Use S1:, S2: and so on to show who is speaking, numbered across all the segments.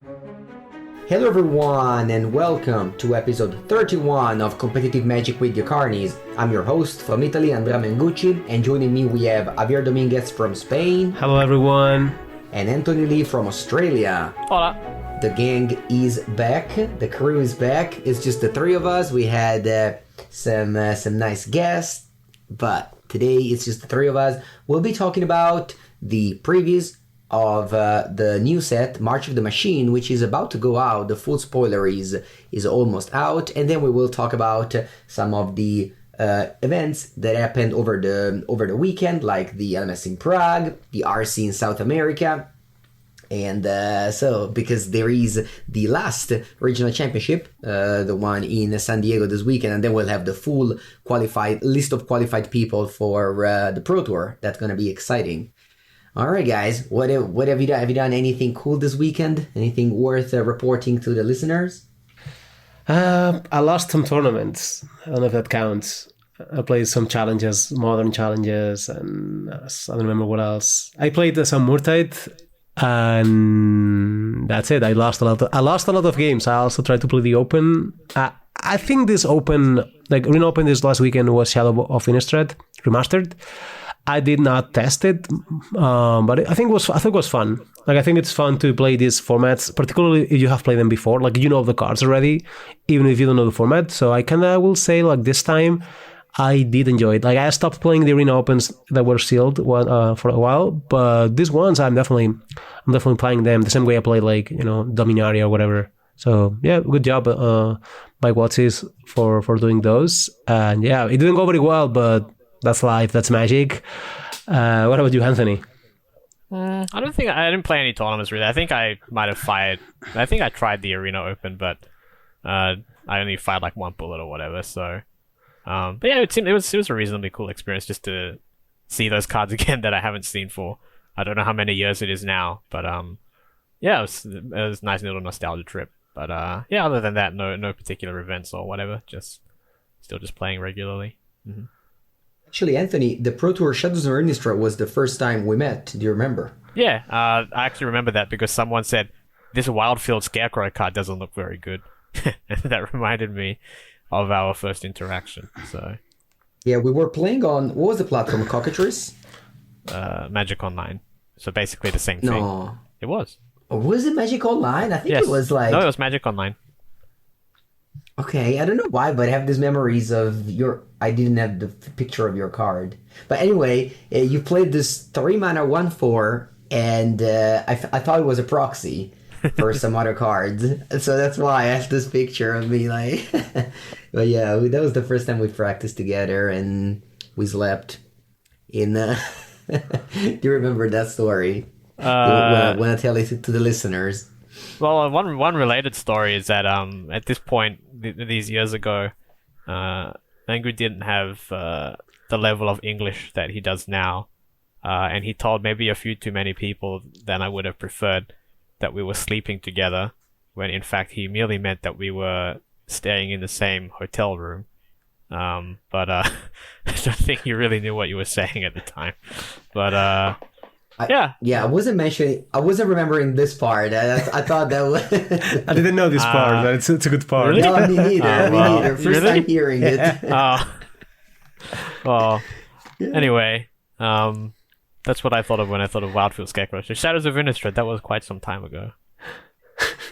S1: Hello everyone and welcome to episode 31 of Competitive Magic with the Carnies. I'm your host from Italy, Andrea Mengucci, and joining me we have Javier Dominguez from Spain.
S2: Hello everyone.
S1: And Anthony Lee from Australia.
S3: Hola.
S1: The gang is back, the crew is back. It's just the three of us. We had some nice guests, but today it's just the three of us. We'll be talking about the previews of the new set, March of the Machine, which is about to go out. The full spoiler is almost out, and then we will talk about some of the events that happened over the weekend, like the LMS in Prague, the RC in South America, and so because there is the last regional championship, the one in San Diego this weekend, and then we'll have the full list of qualified people for the Pro Tour. That's gonna be exciting. All right, guys, what have you done? Have you done anything cool this weekend? Anything worth reporting to the listeners?
S2: I lost some tournaments. I don't know if that counts. I played some challenges, modern challenges, and I don't remember what else. I played some Murktide, and that's it. I lost a lot of games. I also tried to play the Open. I think this Open, like Arena Open this last weekend, was Shadow of Innistrad Remastered. I did not test it, but I think it was fun. Like, I think it's fun to play these formats, particularly if you have played them before. Like, you know the cards already, even if you don't know the format. So I kind of will say, like, this time I did enjoy it. Like, I stopped playing the Arena Opens that were sealed for a while, but these ones I'm definitely playing them the same way I play, like, Dominaria or whatever. So yeah, good job by Watsis for doing those. And yeah, it didn't go very well, but that's life. That's magic. What about you, Anthony?
S3: I didn't play any tournaments really. I think I might have fired. I think I tried the Arena Open, but I only fired like one bullet or whatever. So, but yeah, it was a reasonably cool experience just to see those cards again that I haven't seen for I don't know how many years it is now. But yeah, it was a nice little nostalgia trip. But yeah, other than that, no particular events or whatever. Still playing regularly. Mm-hmm.
S1: Actually, Anthony, the Pro Tour Shadows of Innistrad was the first time we met. Do you remember?
S3: Yeah, I actually remember that because someone said, this Wildfield Scarecrow card doesn't look very good. And that reminded me of our first interaction. So,
S1: yeah, we were playing on, what was the platform, Cockatrice?
S3: Magic Online. So basically the same thing.
S1: No.
S3: It was.
S1: Or was it Magic Online? I think
S3: Yes.
S1: it was like...
S3: No, it was Magic Online.
S1: Okay, I don't know why, but I have these memories of I didn't have the picture of your card. But anyway, you played this 3-mana 1/4, and I thought it was a proxy for some other cards. So that's why I have this picture of me, like... But yeah, that was the first time we practiced together, and we slept in... Do you remember that story? When I tell it to the listeners.
S3: Well, one related story is that at this point, these years ago, Mengu didn't have the level of English that he does now, and he told maybe a few too many people than I would have preferred that we were sleeping together, when in fact he merely meant that we were staying in the same hotel room. But I don't think he really knew what you were saying at the time. But yeah, I wasn't remembering this part. I thought that was...
S2: I didn't know this part, but it's a good part.
S3: Really?
S1: No, me neither. First
S3: really?
S1: time hearing it.
S3: Well, anyway, that's what I thought of when I thought of Wildfield Scarecrow. So Shadows of Innistrad, that was quite some time ago.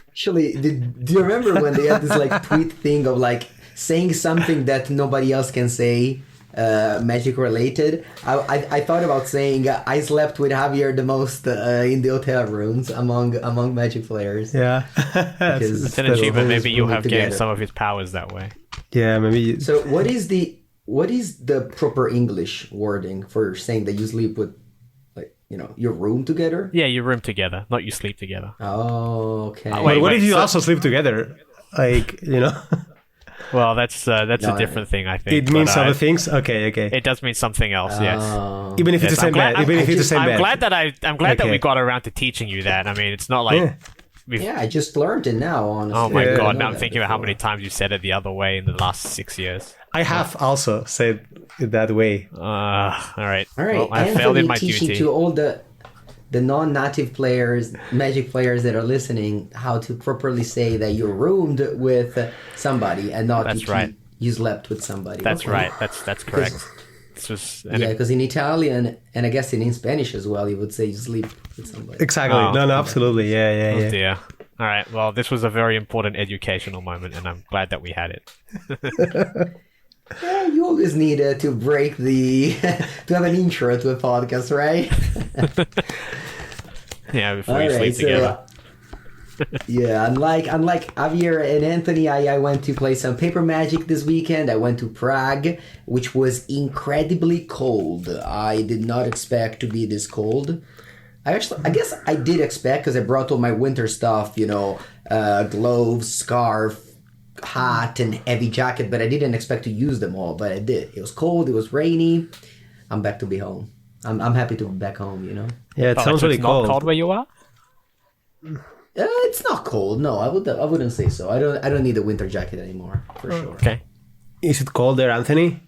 S1: Actually, do you remember when they had this like tweet thing of like saying something that nobody else can say? Magic related. I thought about saying I slept with Javier the most in the hotel rooms among Magic players.
S2: Yeah,
S3: it's an achievement. Maybe you have gained some of his powers that way.
S2: Yeah, maybe.
S1: So what is the proper English wording for saying that you sleep with, like, your room together?
S3: Yeah, you room together, not you sleep together.
S1: Oh, okay.
S2: What if you also sleep together? Like,
S3: Well, that's a different thing, I think.
S2: It means other things. Okay.
S3: It does mean something else. Yes.
S2: Even if it's the same bed.
S3: I'm glad that we got around to teaching you that. I mean, it's not like.
S1: Yeah, I just learned it now. Honestly.
S3: Oh my god! Now I'm thinking about how many times you said it the other way in the last 6 years.
S2: I have also said it that way.
S3: All right.
S1: All right.
S3: Well, I failed in my
S1: teaching
S3: duty.
S1: to all the the non-native players, Magic players that are listening, how to properly say that you roomed with somebody and not you slept with somebody.
S3: That's right. That's correct.
S1: Because in Italian and I guess in Spanish as well, you would say you sleep with somebody.
S2: Exactly. No, absolutely. Yeah.
S3: Dear. All right. Well, this was a very important educational moment, and I'm glad that we had it.
S1: Yeah, you always need to break to have an intro to a podcast, right?
S3: Yeah, before you sleep together.
S1: Yeah, unlike Javier and Anthony, I went to play some paper Magic this weekend. I went to Prague, which was incredibly cold. I did not expect to be this cold. I guess I did expect because I brought all my winter stuff, gloves, scarf, hat, and heavy jacket, but I didn't expect to use them all, but I did. It was cold, it was rainy. I'm back to be home. I'm happy to be back home,
S2: Yeah, it sounds really cold.
S3: Not cold where you are?
S1: It's not cold. No, I wouldn't say so. I don't need a winter jacket anymore, for sure.
S3: Okay.
S2: Is it cold there, Anthony?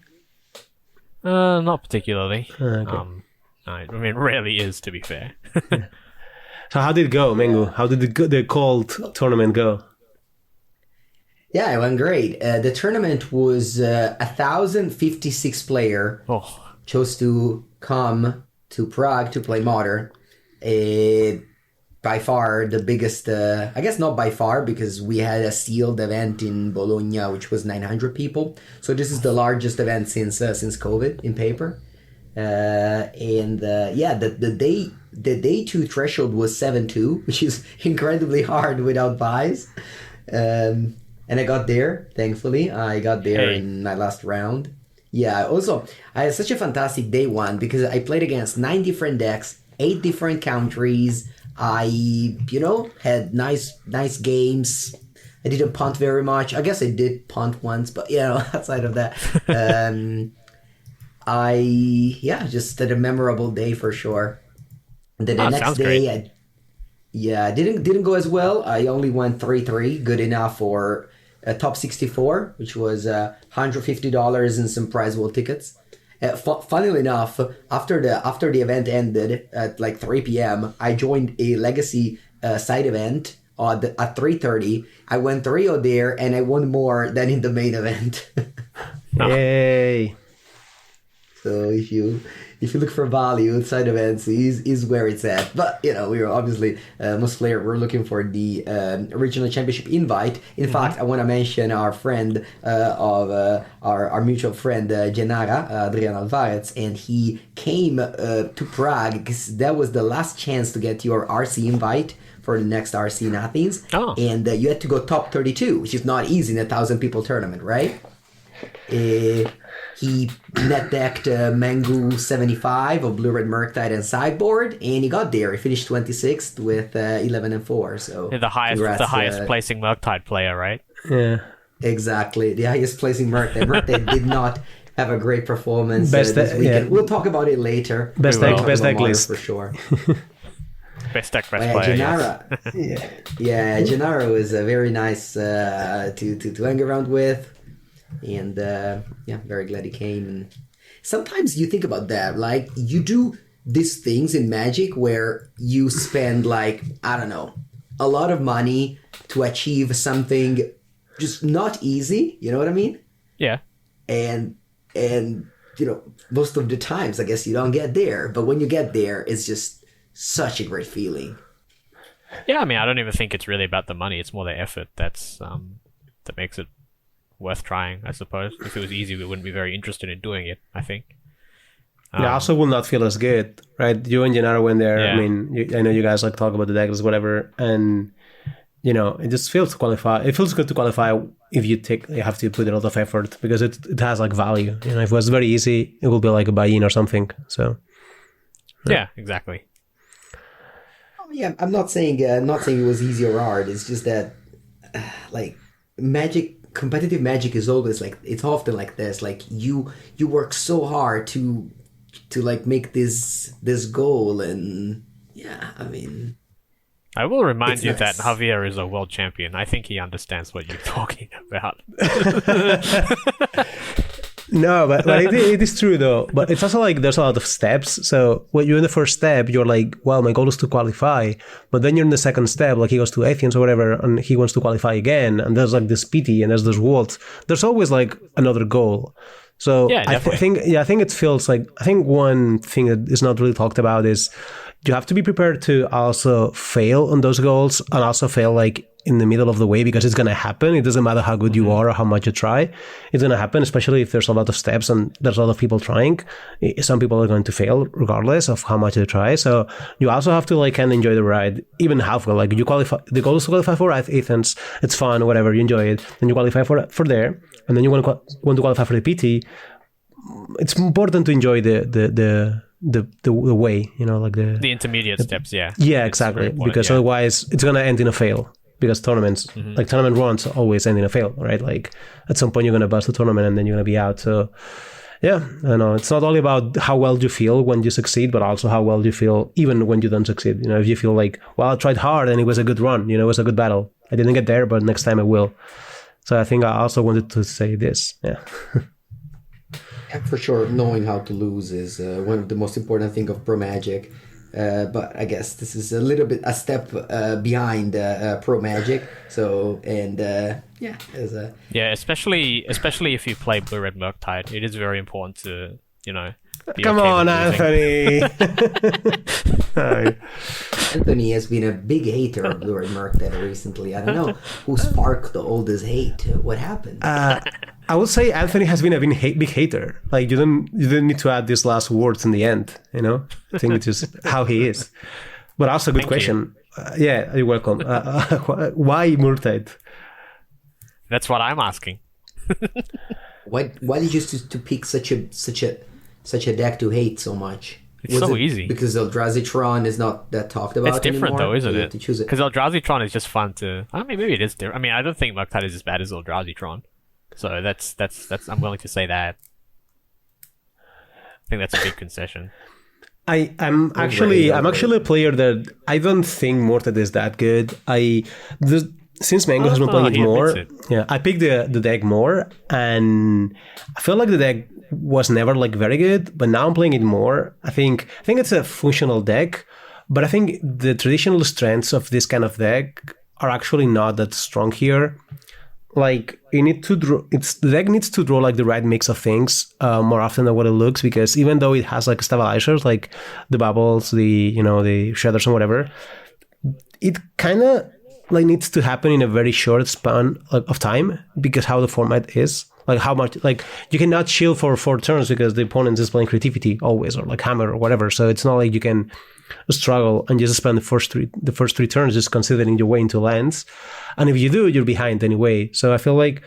S3: Not particularly.
S2: Okay.
S3: I mean, it rarely is, to be fair.
S2: So how did it go, Mengu? How did the cold tournament go?
S1: Yeah, it went great. The tournament was 1,056 player chose to come to Prague to play Modern. By far the biggest, I guess not by far, because we had a sealed event in Bologna, which was 900 people. So this is the largest event since COVID in paper. The day 2 threshold was 7-2, which is incredibly hard without buys. And I got there, thankfully. I got there in my last round. Yeah, also, I had such a fantastic day 1 because I played against 9 different decks, 8 different countries. I, had nice games. I didn't punt very much. I guess I did punt once, but, outside of that, just had a memorable day for sure. And then the next day, didn't go as well. I only went 3-3, good enough for a top 64, which was $150 and some prize world tickets. Funnily enough, after the event ended at like 3 p.m., I joined a legacy side event at 3:30. I went 3-0 there, and I won more than in the main event.
S2: Yay!
S1: So if you look for value, side events is where it's at. But we were obviously most players were looking for the regional championship invite. In fact, I want to mention our friend our mutual friend Gennara, Adrian Alvarez, and he came to Prague because that was the last chance to get your RC invite for the next RC in Athens. And you had to go top 32, which is not easy in a 1,000 people tournament, right? He net decked Mengu 75 of Blue Red Murktide and sideboard, and he got there. He finished 26th with 11-4. So
S3: the highest placing Murktide player, right?
S2: Yeah,
S1: exactly. The highest placing Murktide. Murktide did not have a great performance this weekend. Yeah. We'll talk about it later.
S2: Best deck list
S1: for sure.
S3: Best deck, best player.
S1: Gennaro. Gennaro is very nice to hang around with. And very glad he came. And sometimes you think about that, like you do these things in Magic where you spend a lot of money to achieve something just not easy. You know what I mean?
S3: Yeah.
S1: And most of the times I guess you don't get there, but when you get there, it's just such a great feeling.
S3: Yeah, I mean, I don't even think it's really about the money. It's more the effort that makes it worth trying, I suppose. If it was easy, we wouldn't be very interested in doing it, I think.
S2: I also will not feel as good, right? You and Gennaro went there. Yeah. I mean, I know you guys talk about the decklist, whatever, and it just feels to qualify. It feels good to qualify if you have to put a lot of effort because it has value. If it was very easy, it would be like a buy-in or something. So
S3: yeah, exactly.
S1: Yeah, I'm not saying it was easy or hard. It's just that competitive Magic is always it's often like this. Like you work so hard to make this goal, and I mean,
S3: I will remind you that Javier is a world champion. I think he understands what you're talking about.
S2: No, but it is true though. But it's also like there's a lot of steps. So when you're in the first step, you're like, well, my goal is to qualify. But then you're in the second step, like he goes to Athens or whatever, and he wants to qualify again. And there's like this PT and there's this worlds. There's always like another goal. So
S3: Yeah,
S2: I
S3: definitely.
S2: think it feels like, I think one thing that is not really talked about is you have to be prepared to also fail on those goals and also fail like in the middle of the way, because it's going to happen. It doesn't matter how good you are or how much you try. It's going to happen, especially if there's a lot of steps and there's a lot of people trying. Some people are going to fail regardless of how much they try. So you also have to like kind of enjoy the ride, even halfway. Like you qualify, the goal is to qualify for Athens. It's fun, whatever, you enjoy it. Then you qualify for there, and then you want to qualify for the PT. It's important to enjoy the way, you know, like
S3: The intermediate steps, yeah.
S2: yeah,
S3: It's
S2: exactly.
S3: very important,
S2: Because
S3: yeah.
S2: otherwise it's gonna end in a fail. Because tournaments, like tournament runs, always end in a fail, right? Like at some point you're gonna bust the tournament and then you're gonna be out. So yeah, I know it's not only about how well you feel when you succeed, but also how well you feel even when you don't succeed. You know, if you feel like, well, I tried hard and it was a good run, you know, it was a good battle. I didn't get there, but next time I will. So I think I also wanted to say this. Yeah.
S1: Yeah, for sure, knowing how to lose is one of the most important thing of Pro Magic. But I guess this is a little bit a step behind Pro Magic. So yeah, as a
S3: Yeah, especially if you play Blue Red Murktide, it is very important to, you know, be
S2: Come
S3: okay
S2: on,
S3: with losing.
S2: Anthony.
S1: Anthony has been a big hater of Blue Red Murktide recently. I don't know who sparked all this hate. What happened?
S2: I would say Anthony has been a big hater. Like you didn't need to add these last words in the end. You know, I think it's just how he is. But also a good
S3: Thank
S2: question. Yeah, you're welcome. Why Murktide?
S3: That's what I'm asking.
S1: Why did you to pick such a deck to hate so much?
S3: It's so
S1: it
S3: easy.
S1: Because Eldrazi is not that talked about
S3: It's different
S1: anymore?
S3: though, isn't
S1: You
S3: it?
S1: have to choose it.
S3: Because Eldrazi is just fun to. I mean, maybe it is different. I mean, I don't think Murktide is as bad as Eldrazi. So that's. I'm willing to say that. I think that's a big concession.
S2: I'm actually a player that I don't think Murktide is that good. Since Mango has been playing it
S3: he
S2: more,
S3: admits it.
S2: yeah, I picked the deck more, and I feel like the deck was never like very good, but now I'm playing it more. I think it's a functional deck, but I think the traditional strengths of this kind of deck are actually not that strong here. Like you need to draw, the deck needs to draw like the right mix of things more often than what it looks, because even though it has like stabilizers like the bubbles, the shatters and whatever, it kind of like needs to happen in a very short span of time, because how the format is, like how much, like you cannot chill for 4 turns because the opponent is playing creativity always, or like hammer or whatever. So it's not like you can struggle and just spend the first three turns just considering your way into lands, and if you do, you're behind anyway. So I feel like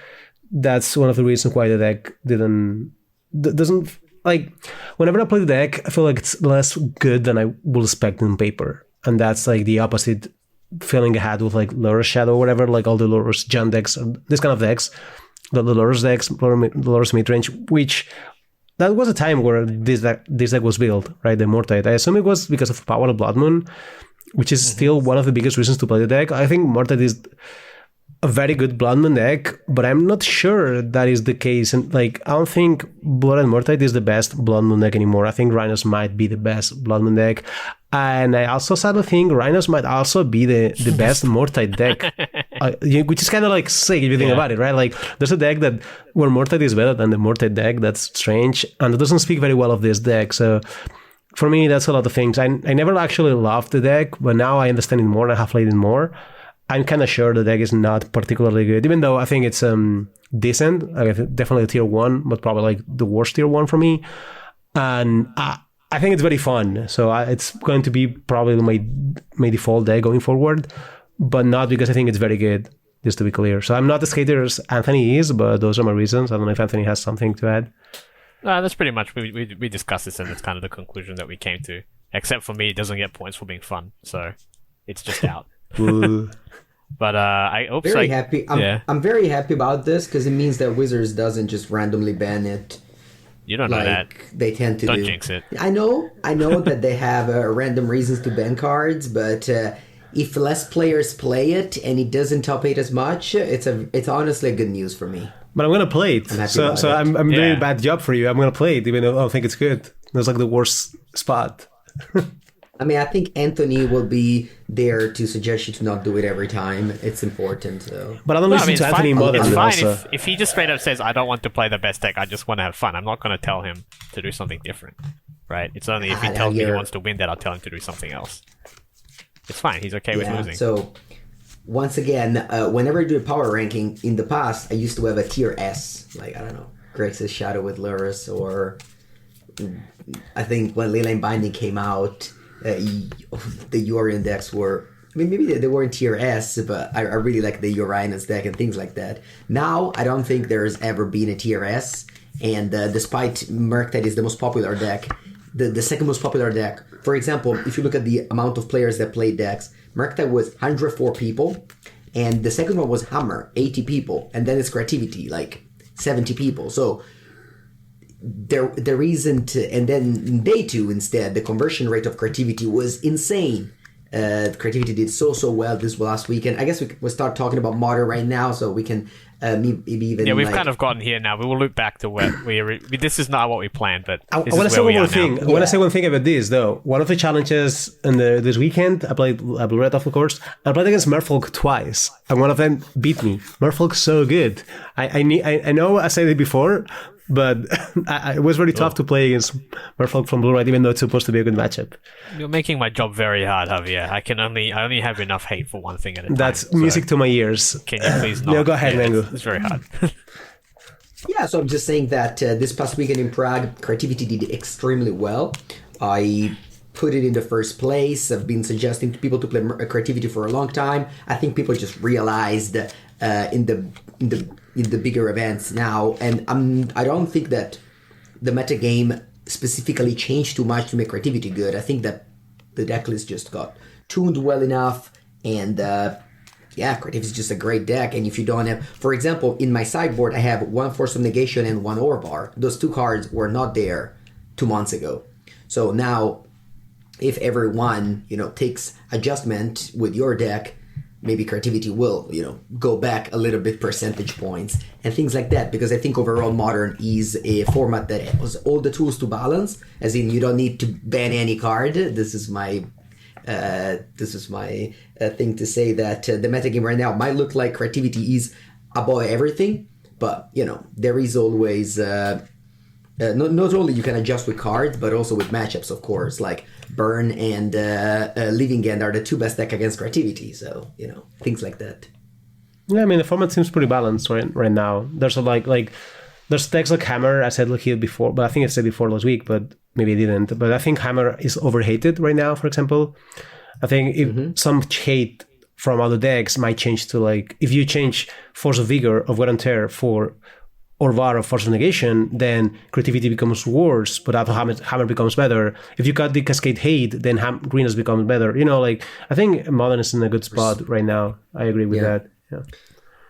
S2: that's one of the reasons why the deck doesn't like, whenever I play the deck, I feel like it's less good than I would expect in paper, and that's like the opposite feeling I had with like Lura's Shadow or whatever, like all the Lura's Jund decks, this kind of decks, the Lura's decks, Lura's midrange, which that was a time where this deck was built, right? The Murktide. I assume it was because of Power of Blood Moon, which is still one of the biggest reasons to play the deck. I think Murktide is a very good Blood Moon deck, but I'm not sure that is the case. And like, I don't think Blood and Murktide is the best Blood Moon deck anymore. I think Rhinos might be the best Blood Moon deck. And I also sadly think Rhinos might also be the best Murktide deck, which is kind of like sick if you think about it, right? Like there's a deck where Murktide is better than the Murktide deck. That's strange, and it doesn't speak very well of this deck. So for me, that's a lot of things. I never actually loved the deck, but now I understand it more and I have played it more. I'm kind of sure the deck is not particularly good, even though I think it's decent. Definitely a tier 1, but probably like the worst tier 1 for me. And I think it's very fun, so it's going to be probably my default deck going forward, but not because I think it's very good, just to be clear. So I'm not as hater as Anthony is, but those are my reasons. I don't know if Anthony has something to add.
S3: That's pretty much, we discussed this, and it's kind of the conclusion that we came to. Except for me, it doesn't get points for being fun, so it's just out. But I hope
S1: very happy. I'm very happy about this, because it means that Wizards doesn't just randomly ban it.
S3: You don't know that.
S1: They tend to
S3: Don't
S1: do.
S3: jinx it.
S1: I know that they have random reasons to ban cards, but if less players play it and it doesn't top 8 as much, it's honestly good news for me.
S2: But I'm gonna play it.
S1: I'm happy
S2: So
S1: about it.
S2: I'm doing
S3: Yeah.
S2: a bad job for you. I'm gonna play it, even though I don't think it's good. That's like the worst spot.
S1: I mean, I think Anthony will be there to suggest you to not do it every time. It's important, so.
S2: But I don't
S3: No,
S2: listen
S3: it's
S2: to Anthony
S3: fine.
S2: Modern
S3: It's fine
S2: also.
S3: if he just straight up says, "I don't want to play the best deck. I just want to have fun." I'm not going to tell him to do something different, right? It's only if he tells me he wants to win that I'll tell him to do something else. It's fine. He's okay with losing.
S1: So, once again, whenever I do a power ranking in the past, I used to have a tier S, like, I don't know, Grixis Shadow with Luris, or I think when Leyline Binding came out, the Yorion decks were, I mean, maybe they weren't tier S, but I really like the Uranus deck and things like that. Now, I don't think there's ever been a tier S, and despite Murktide is the most popular deck, the second most popular deck, for example, if you look at the amount of players that played decks, Murktide was 104 people, and the second one was Hammer, 80 people, and then it's Creativity, like 70 people. So there isn't, and then in day 2 instead, the conversion rate of Creativity was insane. Creativity did so well this last weekend. I guess we'll start talking about Modern right now, so we can maybe even.
S3: Yeah, we've
S1: like,
S3: kind of gotten here now. We will loop back to where this is not what we planned, but
S2: I
S3: this
S2: want to
S3: is
S2: say
S3: where
S2: one
S3: we
S2: more
S3: are
S2: thing.
S3: now.
S2: I want to say one thing about this, though. One of the challenges in this weekend, I played Blue Red, of course. I played against Merfolk twice, and one of them beat me. Merfolk's so good. I know I said it before, but it was very tough to play against Merfolk from Blue Red, even though it's supposed to be a good matchup.
S3: You're making my job very hard, Javier. I only have enough hate for one thing at a time.
S2: That's
S3: so
S2: music to my ears.
S3: Can you please not?
S2: No, go ahead, Mango.
S3: It's very hard.
S1: Yeah, so I'm just saying that this past weekend in Prague, Creativity did extremely well. I put it in the first place. I've been suggesting to people to play Creativity for a long time. I think people just realized in the bigger events now, and I don't think that the metagame specifically changed too much to make Creativity good. I think that the decklist just got tuned well enough, and Creativity is just a great deck. And if you don't have, for example, in my sideboard, I have 1 Force of Negation and 1 Orvar. Those 2 cards were not there 2 months ago. So now, if everyone, takes adjustment with your deck, maybe Creativity will, go back a little bit percentage points and things like that. Because I think overall Modern is a format that has all the tools to balance, as in you don't need to ban any card. This is my thing to say that the metagame right now might look like Creativity is above everything, but there is always not only you can adjust with cards, but also with matchups, of course. Like Burn and Living End are the 2 best deck against Creativity, so things like that.
S2: Yeah, I mean the format seems pretty balanced right now. There's there's decks like Hammer. I said here before, but I think I said before last week, but maybe I didn't. But I think Hammer is overhated right now. For example, I think if some hate from other decks might change to if you change Force of Vigor of Wear and Tear for Orvar of Force of Negation, then Creativity becomes worse, but after Hammer becomes better. If you cut the Cascade Hate, then Green has become better. I think Modern is in a good spot right now. I agree with that.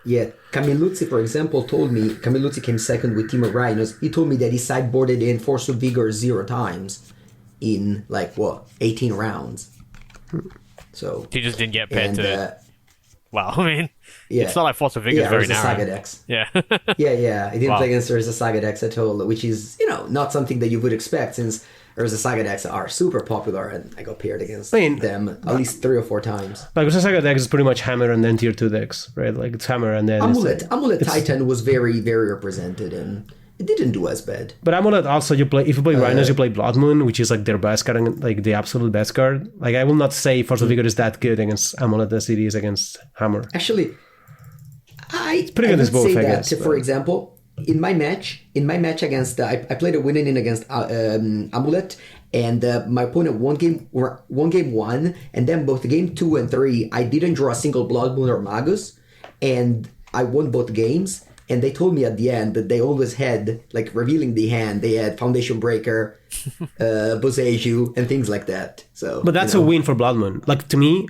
S1: Yeah, Camilluzzi, for example, told me, Camilluzzi came second with Team of Rhinos. He told me that he sideboarded in Force of Vigor 0 times in 18 rounds. So
S3: He just didn't get paired to. Well, I mean,
S1: yeah.
S3: it's not like Force of Vigor is very narrow.
S1: Saga decks.
S3: Yeah.
S1: Yeah. He didn't play against Urza Saga decks at all, which is, not something that you would expect, since Urza Saga decks are super popular, and I got paired against them at least 3 or 4 times.
S2: Urza Saga decks is pretty much Hammer and then tier 2 decks, right? It's Hammer and then
S1: Amulet Titan was very, very represented, and it didn't do as bad.
S2: But Amulet also, if you play Rhinos, you play Blood Moon, which is their best card, the absolute best card. I will not say Force of Vigor is that good against Amulet as it is against Hammer.
S1: Actually, I
S2: pretty good
S1: would
S2: as both,
S1: say
S2: I
S1: that,
S2: guess,
S1: for example, in my match against, I played a winning against Amulet, and my opponent won game 1, and then both game 2 and 3, I didn't draw a single Blood Moon or Magus, and I won both games. And they told me at the end that they always had, revealing the hand, they had Foundation Breaker, Boseiju, and things like that. So,
S2: but that's a win for Blood Moon. To me,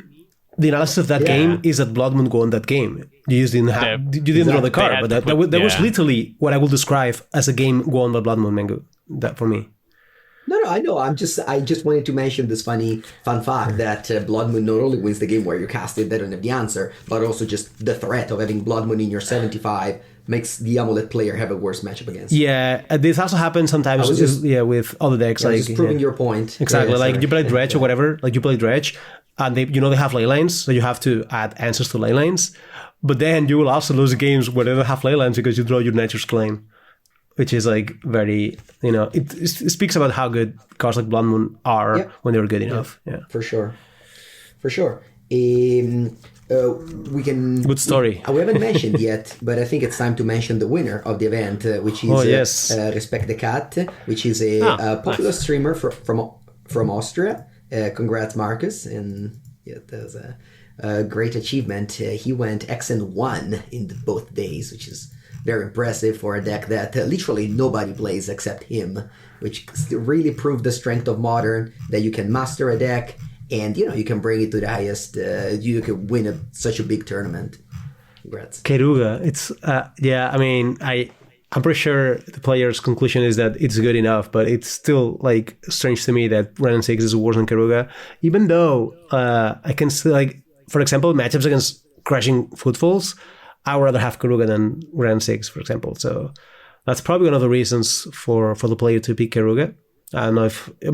S2: the analysis of that game is that Blood Moon won that game. You just didn't you didn't draw the card, but that was literally what I would describe as a game won by Blood Moon, Mango. That for me.
S1: No, I know. I just wanted to mention this fun fact that Blood Moon not only wins the game where you cast it, they don't have the answer, but also just the threat of having Blood Moon in your 75 makes the Amulet player have a worse matchup against.
S2: Yeah, this also happens sometimes. With other decks.
S1: Like just proving your point.
S2: Exactly. Like you play Dredge or whatever. Like you play Dredge, and they have ley lines, so you have to add answers to ley lines. But then you will also lose games where they don't have ley lines because you draw your Nature's Claim, which is like very, it speaks about how good cards like Blood Moon are when they're good enough. Yeah,
S1: for sure. We can.
S2: Good story.
S1: We haven't mentioned yet, but I think it's time to mention the winner of the event, which is Respect the Cat, which is a popular streamer from Austria. Congrats, Marcus, and that was a great achievement. He went X1 in both days, which is very impressive for a deck that literally nobody plays except him, which really proved the strength of Modern, that you can master a deck and you can bring it to the highest, you can win such a big tournament. Congrats.
S2: Keruga, it's I'm pretty sure the player's conclusion is that it's good enough, but it's still like strange to me that Ren 6 is worse than Keruga, even though I can still, like, for example, matchups against Crashing Footfalls, I would rather have Keruga than Ren 6, for example. So that's probably one of the reasons for the player to pick Keruga. I don't know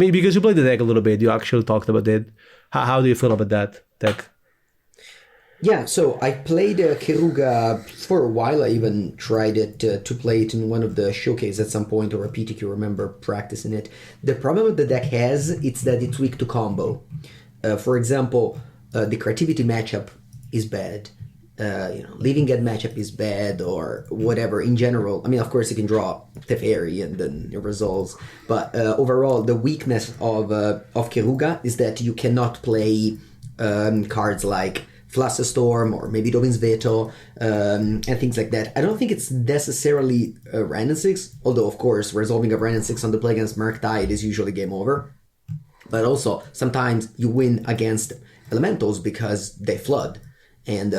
S2: because you played the deck a little bit, you actually talked about it. How do you feel about that deck?
S1: Yeah, so I played Keruga for a while. I even tried it to play it in one of the showcases at some point, or a PTQ, remember practicing it. The problem with the deck it's that it's weak to combo. For example, the creativity matchup is bad. Leaving Get matchup is bad, or whatever in general. I mean, of course, you can draw Teferi and then it resolves. But overall, the weakness of Keruga is that you cannot play cards like Flusterstorm or maybe Dovin's Veto and things like that. I don't think it's necessarily Ren 6, although, of course, resolving a Ren 6 on the play against Murktide is usually game over. But also, sometimes you win against Elementals because they flood. And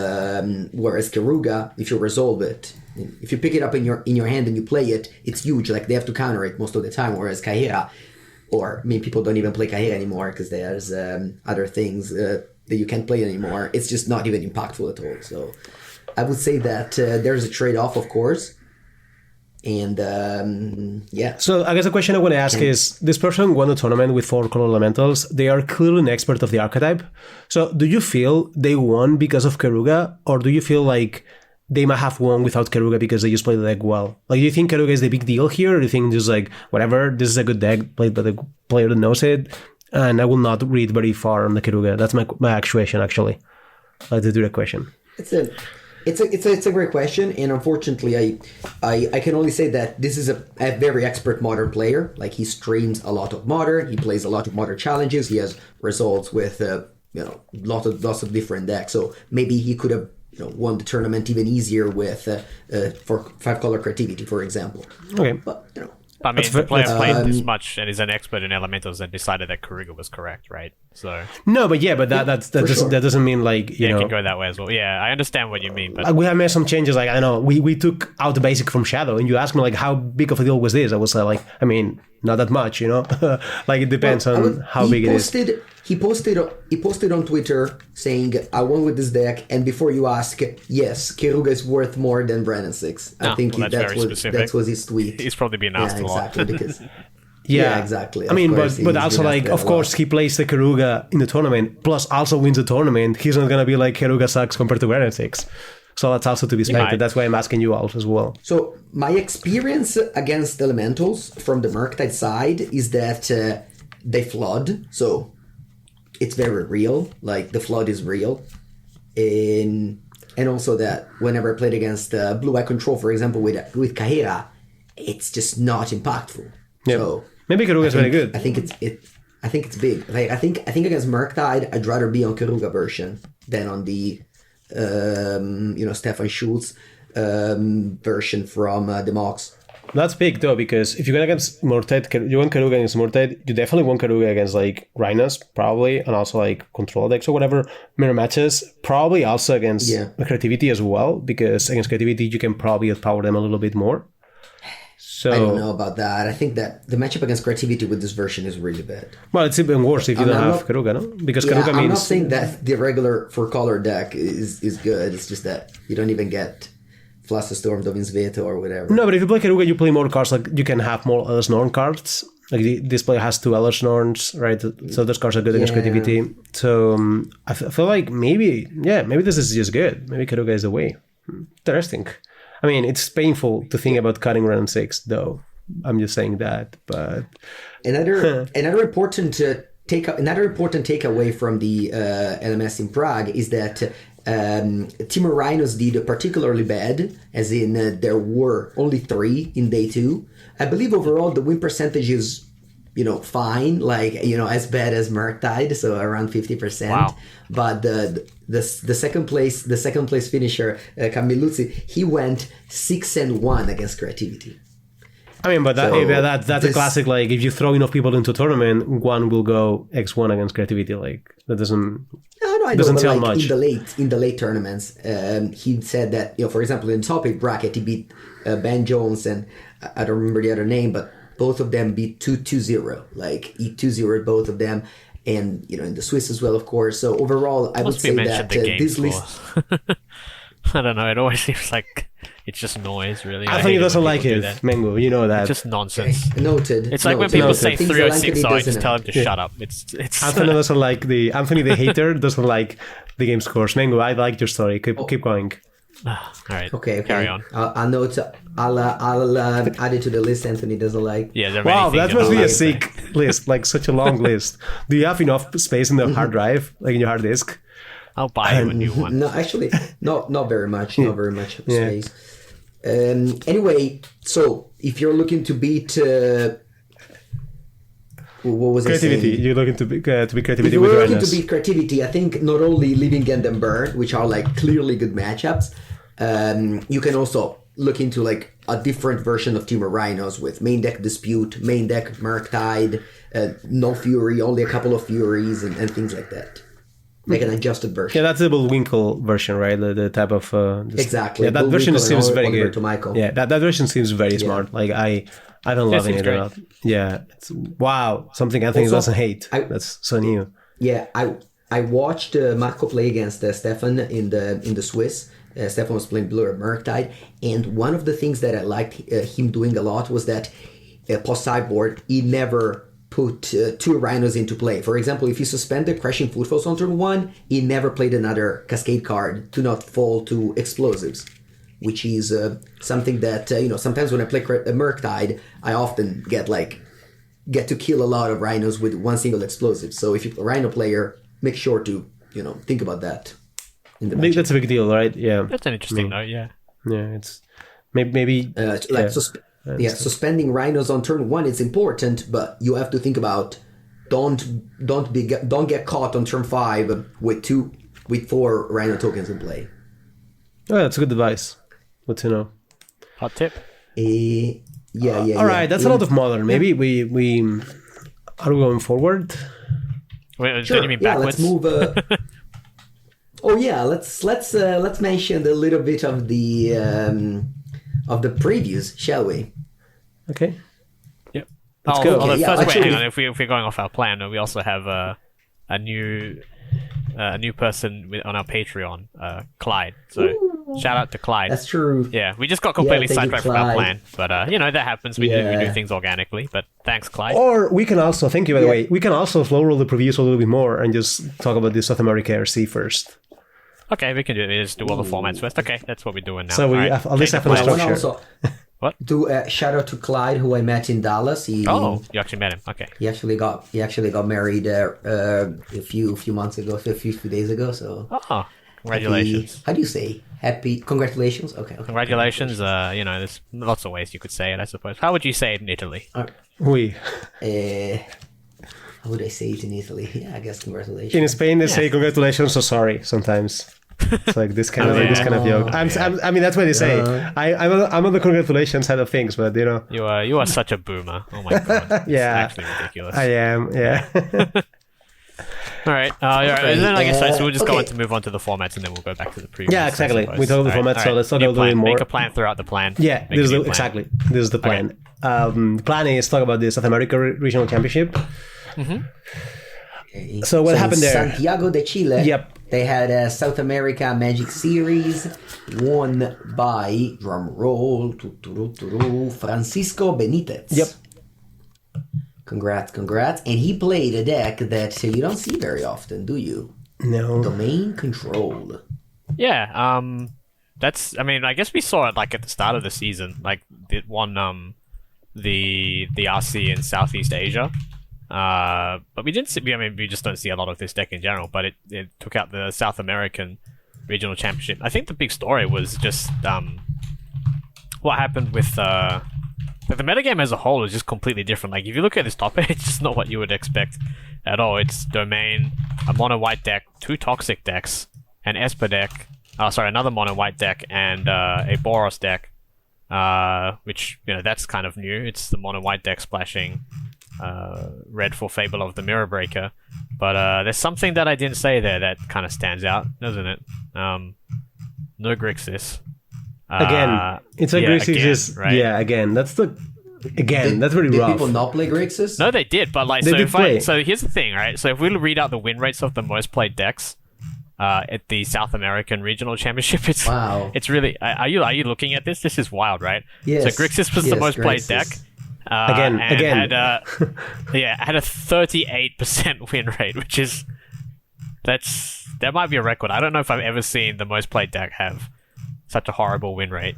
S1: whereas Keruga, if you resolve it, if you pick it up in your hand and you play it, it's huge. Like, they have to counter it most of the time. Whereas Kaira, people don't even play Kaira anymore because there's other things that you can't play anymore. It's just not even impactful at all. So I would say that there's a trade-off, of course. And So I
S2: guess the question I want to ask is, this person won a tournament with 4 color elementals. They are clearly an expert of the archetype. So do you feel they won because of Keruga, or do you feel like they might have won without Keruga because they just played the deck well? Like, do you think Keruga is the big deal here, or do you think just like, whatever, this is a good deck played by the player that knows it, and I will not read very far on the Keruga? That's my actuation, actually. I'd like to do that question.
S1: It's a great question, and unfortunately, I can only say that this is a very expert Modern player. Like, he streams a lot of Modern, he plays a lot of Modern challenges, he has results with lots of different decks. So maybe he could have won the tournament even easier with for 5-color creativity,
S2: for
S1: example.
S2: Okay,
S1: but
S3: I mean, the player played this much and is an expert in elementals and decided that Keruga was correct, right? So
S2: no, but that doesn't mean like
S3: it can go that way as well. Yeah, I understand what you mean, but
S2: we have made some changes. Like, I don't know, we took out the basic from Shadow, and you asked me like, how big of a deal was this? I was like, I mean, not that much, like, it depends on how big it is.
S1: He posted on Twitter saying, "I won with this deck," and before you ask, yes, Keruga is worth more than Ren 6. I think that was his tweet.
S3: He's probably been asked a lot.
S1: Exactly, because
S2: yeah,
S1: exactly.
S2: I mean, but also, like, of course, he plays the Keruga in the tournament, plus also wins the tournament. He's not gonna be like, Keruga sucks compared to Ren 6. So that's also to be expected. That's why I'm asking you out as well.
S1: So my experience against Elementals from the Murktide side is that they flood. So it's very real. Like, the flood is real. And also that whenever I played against Blue Eye Control, for example, with Kahira, it's just not impactful.
S2: Yeah.
S1: So
S2: maybe Keruga is very good.
S1: I think it's big. Like, I think against Murktide, I'd rather be on Keruga version than on the Stefan Schultz version from the Mox.
S2: That's big though, because if you go against Murktide, you want Keruga against Murktide, you definitely want Keruga against like Rhinos, probably, and also like control decks or whatever, mirror matches, probably also against creativity as well, because against creativity you can probably outpower them a little bit more. So
S1: I don't know about that. I think that the matchup against creativity with this version is really bad.
S2: Well, it's even worse if you don't have Keruga, no? Because Keruga means...
S1: I'm not saying that the regular 4-color deck is good. It's just that you don't even get Flusterstorm, Dovin's Veto, or whatever.
S2: No, but if you play Keruga, you play more cards. Like you can have more Eldritch Norn cards. Like this player has 2 Eldritch Norns, right? So those cards are good against creativity. So I feel like maybe this is just good. Maybe Keruga is the way. Interesting. I mean, it's painful to think about cutting round 6, though. I'm just saying that. But
S1: another important takeaway from the LMS in Prague is that Team Rhinos did particularly bad, as in there were only 3 in day 2. I believe overall the win percentage is, fine, like, as bad as Murktide, so around 50%.
S3: Wow.
S1: But the second place finisher, Camilluzzi, he went 6-1 against creativity.
S2: I mean, but that's a classic. Like, if you throw enough people into a tournament, one will go X1 against creativity. Like, that doesn't.
S1: I
S2: doesn't
S1: know,
S2: tell
S1: but
S2: much.
S1: In the late tournaments, he said that, for example, in the topic bracket, he beat Ben Jones and I don't remember the other name, but both of them beat 2-0. Like, he 2-0'd both of them, and in the Swiss as well, of course. So overall, I would say that this list.
S3: I don't know. It always seems like it's just noise, really.
S2: Anthony doesn't like it, Mengu. You know that.
S3: It's just nonsense.
S1: Okay. Noted.
S3: It's like when people say
S1: Things
S3: 306,
S1: Alankedy
S3: I just
S1: doesn't
S3: tell
S1: know.
S3: him to shut up. It's
S2: Anthony doesn't like Anthony the hater doesn't like the game scores. Mengu, I like your story. Keep going.
S3: all right.
S1: Okay.
S3: Carry on.
S1: I'll note. I'll add it to the list. Anthony doesn't like.
S3: Yeah, there are
S2: Wow,
S3: many
S2: that
S3: things
S2: must
S3: I
S2: be
S3: don't
S2: a
S3: like.
S2: sick list. Like such a long list. Do you have enough space in the hard drive, like in your hard disk?
S3: I'll buy you a new one.
S1: No, actually, not very much. Not very much
S2: Yeah.
S1: space. Anyway, so if you're looking to beat, what was
S2: Creativity.
S1: I saying?
S2: You're looking to be
S1: If
S2: creativity
S1: you
S2: with
S1: were
S2: your
S1: looking to
S2: NS.
S1: beat creativity, I think not only Living End and Burn, which are like clearly good matchups, you can also look into like a different version of Team of Rhinos with main deck Dispute, main deck Murktide, no Fury, only a couple of Furies, and things like that. Like an adjusted version.
S2: Yeah, that's the Bullwinkle version, right? The type of
S1: Exactly.
S2: Yeah, that version
S1: Bullwinkle
S2: seems
S1: and
S2: very
S1: Oliver
S2: good.
S1: to Michael.
S2: Yeah, that version seems very smart. Like I don't love
S3: seems
S2: it
S3: great.
S2: enough. Yeah, wow, something Anthony
S1: Also,
S2: doesn't hate. That's so new.
S1: Yeah, I watched Marco play against Stefan in the Swiss. Stefan was playing Blur Murktide, and one of the things that I liked him doing a lot was that post sideboard he never put 2 Rhinos into play. For example, if you suspend the Crashing Footfalls on turn 1, he never played another Cascade card to not fall to explosives, which is something that sometimes when I play Murktide, I often get to kill a lot of Rhinos with one single explosive. So if you're a Rhino player, make sure to think about that. In the
S2: I think
S1: matchup.
S2: that's a big deal, right? Yeah,
S3: That's an interesting note, yeah.
S2: yeah. It's maybe
S1: Suspending Rhinos on turn 1 is important, but you have to think about don't get caught on turn 5 with 4 Rhino tokens in play.
S2: Oh, that's a good advice. Good to know.
S3: Hot tip.
S1: Yeah.
S2: All right, that's a lot of modern. Maybe we are we going forward?
S3: Wait,
S1: Sure.
S3: don't you mean
S1: Yeah,
S3: backwards?
S1: let's move. Oh yeah, let's mention a little bit of the previews, shall we?
S2: Okay.
S3: Yep.
S2: Let's go.
S3: Although
S1: Okay, yeah,
S3: first,
S1: actually-
S3: hang on. If we're going off our plan, we also have a new person on our Patreon, Clyde. So shout out to Clyde.
S1: That's true.
S3: Yeah, we just got completely
S1: thank you,
S3: sidetracked from our
S1: Clyde.
S3: plan, but that happens. We do
S1: Yeah.
S3: things organically. But thanks, Clyde.
S2: Or we can also, thank you by the
S1: Yeah.
S2: way, we can also slow roll the previews a little bit more and just talk about the South America RC first.
S3: Okay, we can do it. We just do all the formats first. Okay, that's what we're doing now.
S2: So we
S3: All right,
S2: have- at least
S3: change
S2: have
S3: the
S2: an
S3: plan.
S1: I want to
S2: structure.
S1: also
S3: What?
S1: do a shout out to Clyde, who I met in Dallas.
S3: Oh, you actually met him. Okay.
S1: He actually got married a few months ago, a few days ago. So
S3: Oh, congratulations.
S1: How do you say? Happy congratulations. Okay.
S3: Congratulations. There's lots of ways you could say it, I suppose. How would you say it in Italy?
S2: We.
S1: How would I say it in Italy? Yeah, I guess congratulations.
S2: In Spain, they say congratulations or sorry sometimes. It's like this kind of joke. I mean, that's what they say. I'm on the congratulations side of things, but
S3: You are such a boomer. Oh my god.
S2: Yeah.
S3: It's actually ridiculous.
S2: I am. Yeah.
S3: All right. Then I guess so we'll just go
S1: okay.
S3: on to move on to the formats, and then we'll go back to the previous.
S2: Yeah, exactly. We talked the formats, so let's talk
S3: New
S2: a little bit
S3: plan.
S2: more.
S3: Make a plan throughout the plan.
S2: Yeah,
S3: Make a new plan.
S2: exactly. This is the plan. The plan is talk about the South America Regional Championship. So what happened there?
S1: Santiago de Chile.
S2: Yep.
S1: They had a South America Magic Series won by, drum roll, Francisco Benitez.
S2: Yep.
S1: Congrats. And he played a deck that you don't see very often, do you?
S2: No.
S1: Domain Control.
S3: Yeah, that's. I mean, I guess we saw it like at the start of the season. Like it won the RC in Southeast Asia. But we didn't see. I mean, we just don't see a lot of this deck in general. But it took out the South American Regional Championship. I think the big story was just what happened with the metagame as a whole is just completely different. Like if you look at this top eight, it's just not what you would expect at all. It's Domain, a mono white deck, 2 toxic decks, an Esper deck. Another mono white deck and a Boros deck. Which that's kind of new. It's the mono white deck splashing red for Fable of the Mirror Breaker. But there's something that I didn't say there that kind of stands out, doesn't it? No Grixis.
S2: Again, it's a Grixis.
S3: Right?
S2: Yeah, again, that's very
S1: Did
S2: rough.
S1: people not play Grixis?
S3: No, they did. But like,
S2: They
S3: so here's the thing, right? So if we read out the win rates of the most played decks at the South American Regional Championship, it's really. Are you looking at this? This is wild, right?
S1: Yes.
S3: So Grixis was the most played deck.
S2: Again.
S3: Had a 38% win rate, which is that might be a record. I don't know if I've ever seen the most played deck have such a horrible win rate.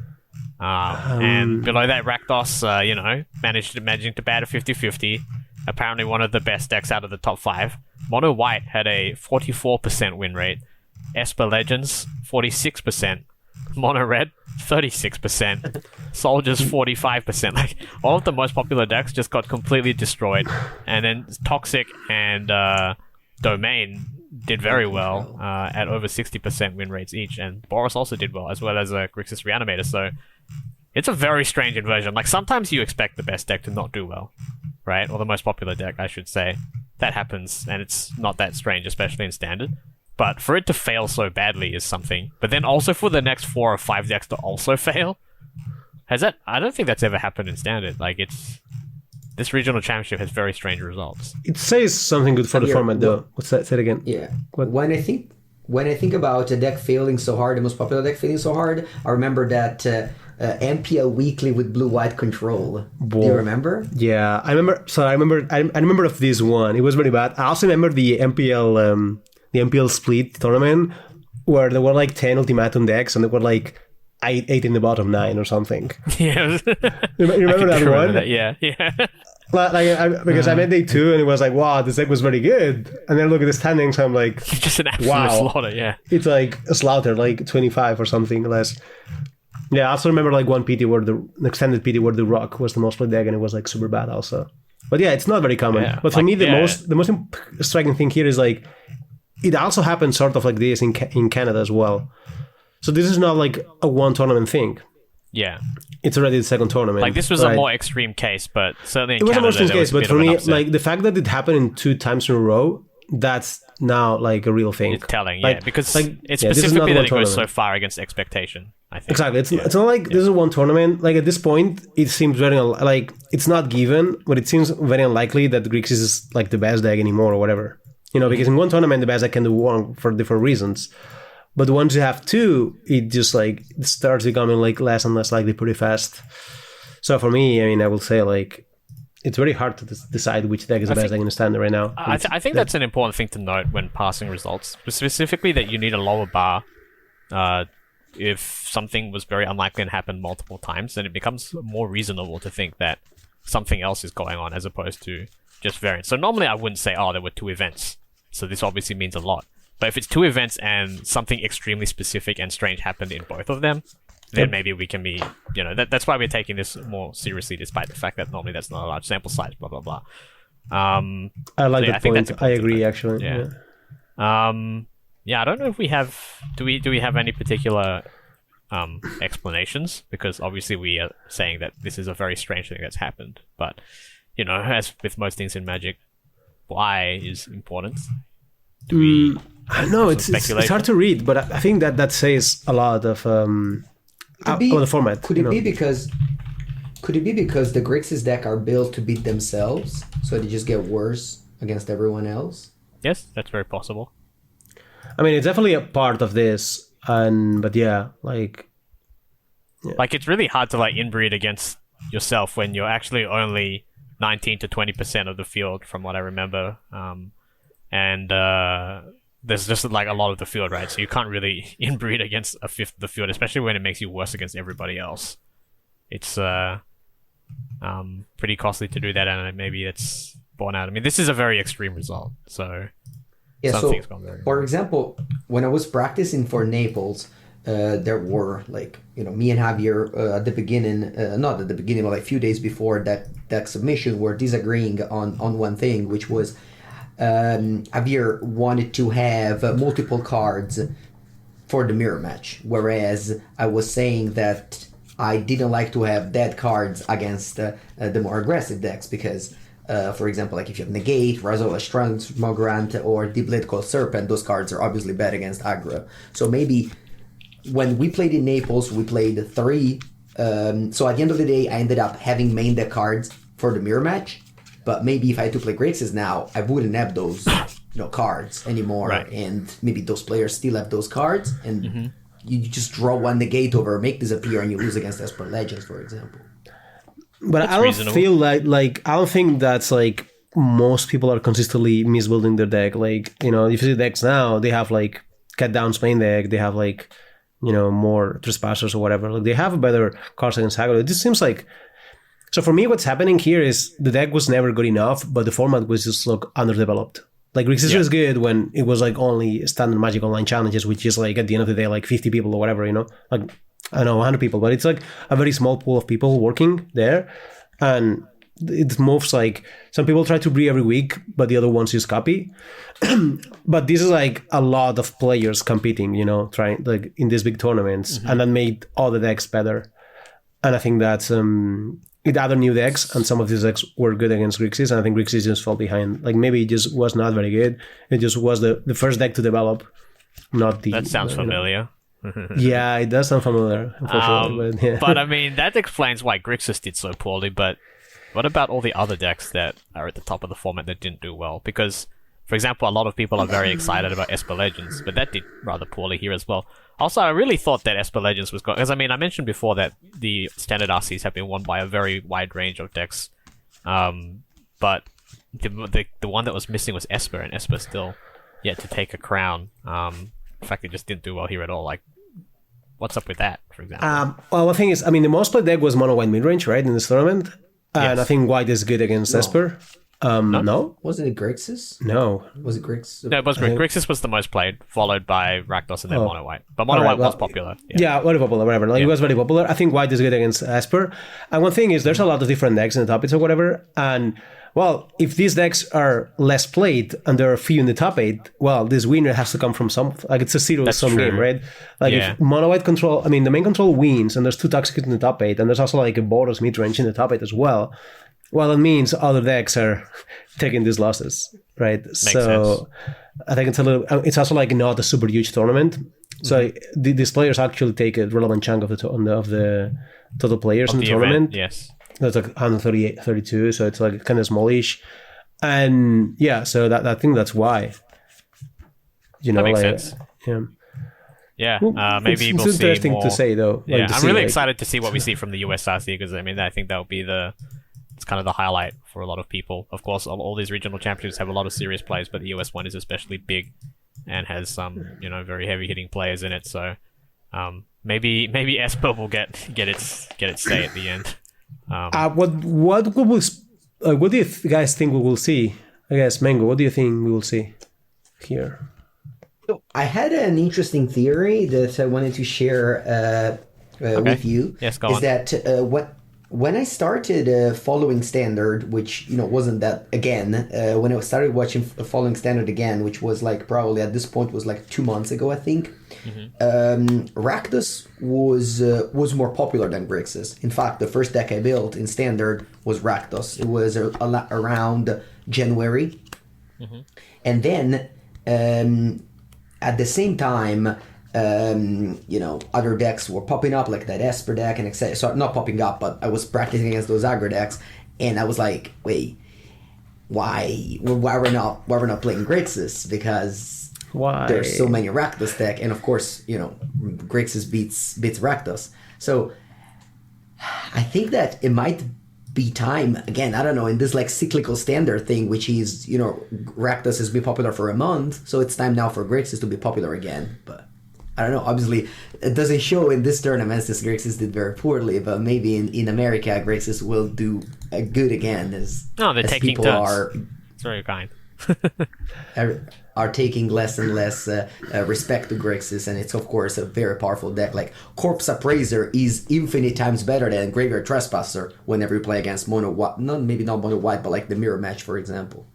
S3: And below that, Rakdos, managing to bat a 50-50. Apparently one of the best decks out of the top 5. Mono White had a 44% win rate. Esper Legends, 46%. Mono Red, 36%. Soldiers, 45%. Like, all of the most popular decks just got completely destroyed. And then Toxic and Domain did very well at over 60% win rates each. And Boros also did well, as well as Grixis Reanimator. So it's a very strange inversion. Like, sometimes you expect the best deck to not do well, right? Or the most popular deck, I should say. That happens, and it's not that strange, especially in Standard. But for it to fail so badly is something. But then also for the next 4 or 5 decks to also fail, I don't think that's ever happened in Standard. Like, this regional championship has very strange results.
S2: It says something good for the format, though. What's that? Say it again.
S1: Yeah. When I think about a deck failing so hard, the most popular deck failing so hard, I remember that MPL Weekly with blue-white control. Do you remember?
S2: Yeah, I remember. So I remember of this one. It was very bad. I also remember the MPL split tournament where there were like 10 ultimatum decks and there were like 8 in the bottom 9 or something.
S3: Yeah.
S2: You remember that one?
S3: That, yeah.
S2: Because I made day 2 and it was like, wow, this deck was very good. And then I look at the standings, I'm like,
S3: just an absolute slaughter, yeah.
S2: It's like a slaughter, like 25 or something less. Yeah, I also remember like one PT where the extended PT where the Rock was the most played deck and it was like super bad also. But yeah, it's not very common.
S3: Yeah,
S2: but for me, the most striking thing here is like, it also happens sort of like this in Canada as well. So this is not like a one tournament thing.
S3: Yeah.
S2: It's already the second tournament.
S3: Like, this was a more extreme case, but certainly in
S2: Canada,
S3: it was
S2: a more extreme case, but for me, like, the fact that it happened in 2 times in a row, that's now like a real thing.
S3: It's telling,
S2: like,
S3: because
S2: like,
S3: it's specifically that it goes so
S2: tournament.
S3: far against expectation, I think.
S2: Exactly. It's not like this is one tournament. Like, at this point, it seems very, like, it's not given, but it seems very unlikely that Grixis is like the best deck anymore or whatever. Because in one tournament, the best deck can do one for different reasons. But once you have 2, it just like it starts becoming like less and less likely pretty fast. So for me, I mean, I will say like it's very hard to decide which deck is the best deck in the Standard right now.
S3: I think that's an important thing to note when passing results, specifically that you need a lower bar. If something was very unlikely and happened multiple times, then it becomes more reasonable to think that something else is going on as opposed to just variance. So normally I wouldn't say, there were 2 events. So this obviously means a lot. But if it's 2 events and something extremely specific and strange happened in both of them, then maybe we can be, that's why we're taking this more seriously, despite the fact that normally that's not a large sample size, blah, blah, blah.
S2: I like that point. I agree, actually.
S3: Yeah. I don't know if we have, do we have any particular explanations? Because obviously we are saying that this is a very strange thing that's happened. But, as with most things in Magic, why is important?
S2: I know it's hard to read, but I think that says a lot of the format.
S1: Could it be because the Grixis deck are built to beat themselves, so they just get worse against everyone else?
S3: Yes, that's very possible.
S2: I mean, it's definitely a part of this, but yeah, like
S3: it's really hard to like inbreed against yourself when you're actually only 19 to 20% of the field, from what I remember. And there's just like a lot of the field, right? So you can't really inbreed against a fifth of the field, especially when it makes you worse against everybody else. It's pretty costly to do that, and maybe it's borne out. I mean, this is a very extreme result, so
S1: yeah. So,
S3: something's gone very
S1: for example, when I was practicing for Naples, there were like me and Javier at the beginning, not at the beginning, but like a few days before that submission, were disagreeing on one thing, which was Javier wanted to have multiple cards for the mirror match, whereas I was saying that I didn't like to have dead cards against the more aggressive decks because, for example, like if you have Negate, Razola Transmogrant, or Deep Blade Cold Serpent, those cards are obviously bad against aggro. So maybe when we played in Naples, we played 3. So at the end of the day, I ended up having main deck cards for the mirror match. But maybe if I had to play Grixis now, I wouldn't have those cards anymore.
S3: Right.
S1: And maybe those players still have those cards. And you just draw one Negate over, make disappear, and you lose against Esper Legends, for example.
S2: But I don't feel like I don't think that's like most people are consistently misbuilding their deck. Like, if you see decks now, they have like Cat Down's main deck, they have like, more Trespassers or whatever. Like they have better cards against aggro. It just seems like. So for me, what's happening here is the deck was never good enough, but the format was just like underdeveloped. Like Grixis was good when it was like only standard Magic Online challenges, which is like at the end of the day like 50 people or whatever, like I don't know 100 people, but it's like a very small pool of people working there, and it moves like some people try to breed every week, but the other ones just copy. But this is like a lot of players competing, trying like in these big tournaments, and that made all the decks better. And I think that's with other new decks, and some of these decks were good against Grixis, and I think Grixis just fell behind. Like maybe it just was not very good. It just was the first deck to develop, not the.
S3: That sounds familiar.
S2: Yeah, it does sound familiar, unfortunately. But, yeah.
S3: But I mean, that explains why Grixis did so poorly. But what about all the other decks that are at the top of the format that didn't do well? Because, for example, a lot of people are very excited about Esper Legends, but that did rather poorly here as well. Also, I really thought that Esper Legends was going... Because, I mean, I mentioned before that the standard RCs have been won by a very wide range of decks. But the one that was missing was Esper, and Esper still yet to take a crown. In fact, it just didn't do well here at all. Like, what's up with that, for example?
S2: Well, the thing is, I mean, the most played deck was mono white midrange, right, in this tournament? And I think white is good against Esper. No?
S1: Wasn't it Grixis?
S2: No.
S1: Was it Grixis?
S3: No, it was Grixis was the most played, followed by Rakdos and then Mono White. But Mono White was popular.
S2: Yeah, very popular, whatever. Like, it was very popular. I think white is good against Esper. And one thing is, there's a lot of different decks in the top 8 or whatever. And, well, if these decks are less played and there are few in the top 8, well, this winner has to come from some... Like, it's a zero-sum game, right? Like, if Mono White control... I mean, the main control wins, and there's 2 Toxicity in the top 8, and there's also, like, a Boros midrange in the top 8 as well. Well, it means other decks are taking these losses, right?
S3: Makes sense.
S2: I think it's also like not a super huge tournament. So these players actually take a relevant chunk of the total players in the tournament.
S3: Event, yes.
S2: That's like 138, 32. So it's like kind of smallish. And yeah, so I think that's why.
S3: That makes sense.
S2: Yeah.
S3: Yeah,
S2: Well,
S3: maybe
S2: it's
S3: we'll see
S2: interesting
S3: more.
S2: to say though.
S3: Yeah,
S2: like,
S3: I'm really excited to see what we see from the US RC because I mean I think that'll be it's kind of the highlight for a lot of people. Of course, all these regional championships have a lot of serious players, but the US one is especially big and has some very heavy hitting players in it. So maybe Esper will get its say at the end.
S2: What do you guys think we will see? I guess Mango. What do you think we will see here?
S1: So I had an interesting theory that I wanted to share with you.
S3: Yes, go on.
S1: Is that when I started following Standard, which wasn't that again, when I started watching following Standard again, which was like probably at this point was like 2 months ago, I think. Rakdos was more popular than Grixis. In fact, the first deck I built in Standard was Rakdos. It was around January, and then at the same time. Other decks were popping up like that Esper deck and etc. So not popping up, but I was practicing against those aggro decks, and I was like, wait, why we're not playing Grixis? Because
S2: Why?
S1: there's so many Rakdos deck, and of course, Grixis beats Rakdos. So I think that it might be time again. I don't know, in this like cyclical standard thing, which is Rakdos has been popular for a month, so it's time now for Grixis to be popular again. But I don't know. Obviously, it doesn't show in this tournament as Grixis did very poorly, but maybe in America, Grixis will do good again as
S3: they're
S1: as
S3: taking
S1: people
S3: turns. It's very kind.
S1: are taking less and less respect to Grixis, and it's of course a very powerful deck. Like Corpse Appraiser is infinite times better than Graveyard Trespasser whenever you play against mono white, not mono white, but like the mirror match, for example.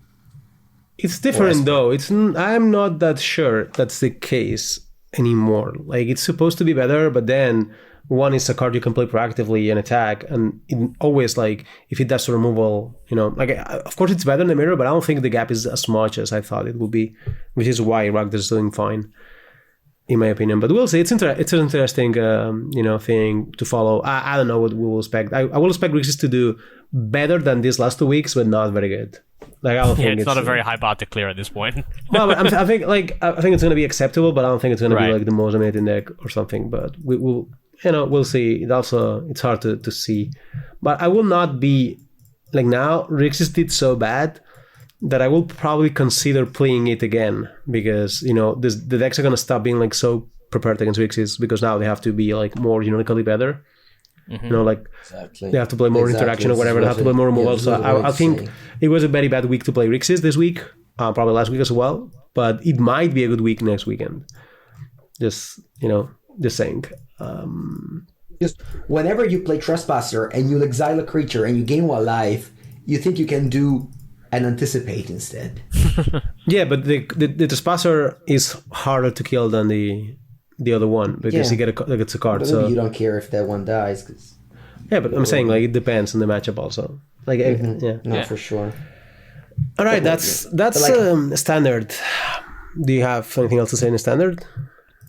S2: It's different though. I'm not that sure that's the case anymore. Like it's supposed to be better, but then one is a card you can play proactively and attack, and it always like if it does removal, like of course it's better than the mirror, but I don't think the gap is as much as I thought it would be, which is why Rakdos is doing fine, in my opinion. But we'll see. It's an interesting thing to follow. I don't know what we will expect. I will expect Grixis to do better than these last 2 weeks, but not very good. Like I don't think
S3: it's not a very high bar to clear at this point.
S2: Well, but I think it's going to be acceptable, but I don't think it's going to be like the most amazing deck or something. But we will. We'll see. It's hard to see. But I will not be, like now, Grixis did so bad that I will probably consider playing it again because, the decks are going to stop being like so prepared against Grixis because now they have to be like more uniquely better.
S1: Exactly.
S2: They have to play more interaction or whatever. They have to play more removal. So I think it was a very bad week to play Grixis this week, probably last week as well. But it might be a good week next weekend. Just saying.
S1: Just whenever you play Trespasser and you exile a creature and you gain 1 life, you think you can do an Anticipate instead.
S2: Yeah, but the Trespasser is harder to kill than the other one because you get a card.
S1: But
S2: so
S1: you don't care if that one dies. Cause
S2: yeah, but I'm saying like it depends on the matchup also. Like
S1: for sure.
S2: All right, that's standard. Do you have anything else to say in the standard?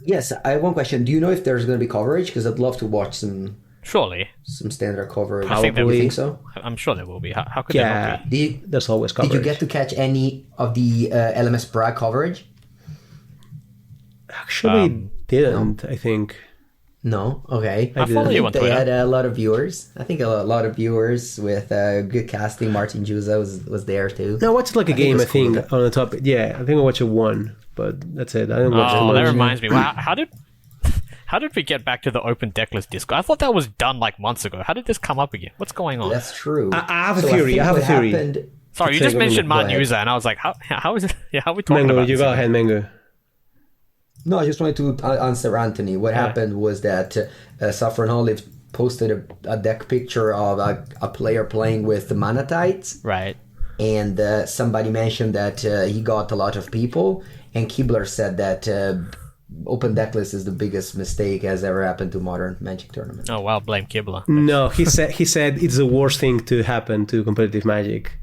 S1: Yes, I have one question. Do you know if there's going to be coverage? Because I'd love to watch some standard coverage.
S3: I think
S1: you think so?
S3: I'm sure there will be. How could there not be?
S2: There's always coverage.
S1: Did you get to catch any of the LMS Prague coverage?
S2: Actually, didn't. I think.
S1: No. Okay.
S3: I follow you on Twitter.
S1: They had a lot of viewers. I think a lot of viewers with good casting. Martin Juza was there too.
S2: No, I watched like a game. I think on the top. Yeah, I think I watched one, but that's it. I didn't watch.
S3: Oh, that reminds me. Wow, how did we get back to the open Decklist Discord? I thought that was done like months ago. How did this come up again? What's going on?
S1: That's true.
S2: I have a theory.
S3: Sorry, you just mentioned Martin Juza, and I was like, how is it? Yeah, how are we talking about
S2: you
S3: this?
S2: go ahead, Mengu.
S1: No, I just wanted to answer Anthony. What happened was that Saffron Olive posted a deck picture of a player playing with the Manatites.
S3: Right.
S1: And somebody mentioned that he got a lot of people. And Kibler said that open decklist is the biggest mistake has ever happened to modern Magic tournament.
S3: Oh, wow. Blame Kibler.
S2: No, he said it's the worst thing to happen to competitive Magic.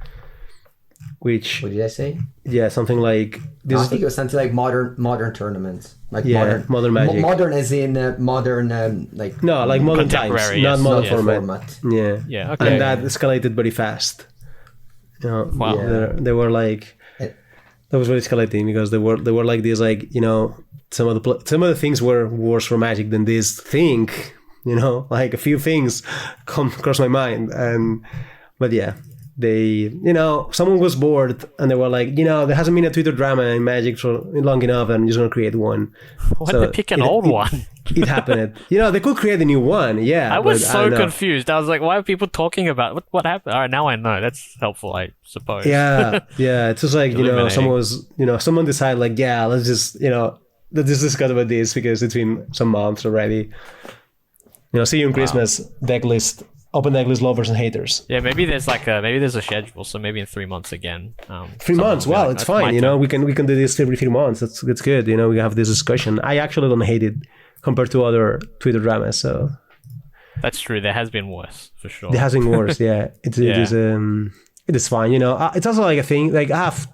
S2: Which,
S1: what did I say?
S2: Yeah, something like
S1: this. I think it was something like modern tournaments, like
S2: modern Magic.
S1: Modern as in modern, like
S2: modern times, not modern format.
S3: Yeah, okay.
S2: And that escalated very fast.
S3: Wow.
S2: Yeah. They were like that was very escalating because they were like these some of the things were worse for Magic than this thing. Like a few things come across my mind, but yeah. They, someone was bored and they were like, there hasn't been a Twitter drama in Magic for long enough and I'm just going to create one.
S3: Why did they pick an old one?
S2: It happened. They could create a new one, yeah.
S3: I was so confused. I was like, why are people talking about what happened? All right, now I know. That's helpful, I suppose.
S2: Yeah, it's just like, someone decided like, let's just discuss about this because it's been some months already. See you in Christmas, Decklist. Open Decklist lovers and haters.
S3: Yeah, maybe there's a schedule, so maybe in 3 months again.
S2: 3 months, well, it's fine. We can do this every 3 months. That's good. We have this discussion. I actually don't hate it compared to other Twitter dramas. So
S3: that's true. There has been worse for sure.
S2: There has been worse. Yeah, it is fine. It's also like a thing. Like I have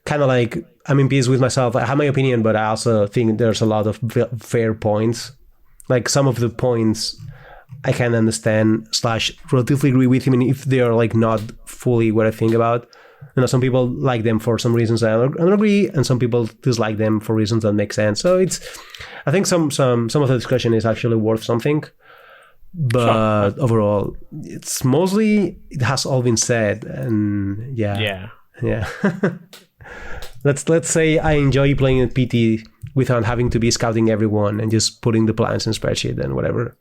S2: kind of like I'm in peace with myself. I have my opinion, but I also think there's a lot of fair points. Like some of the points I can understand / relatively agree with him, and if they are like not fully what I think about. some people like them for some reasons I don't agree, and some people dislike them for reasons that make sense. So I think some of the discussion is actually worth something. But overall, it's mostly, it has all been said, and yeah. Let's say I enjoy playing in PT without having to be scouting everyone and just putting the plans in spreadsheet and whatever.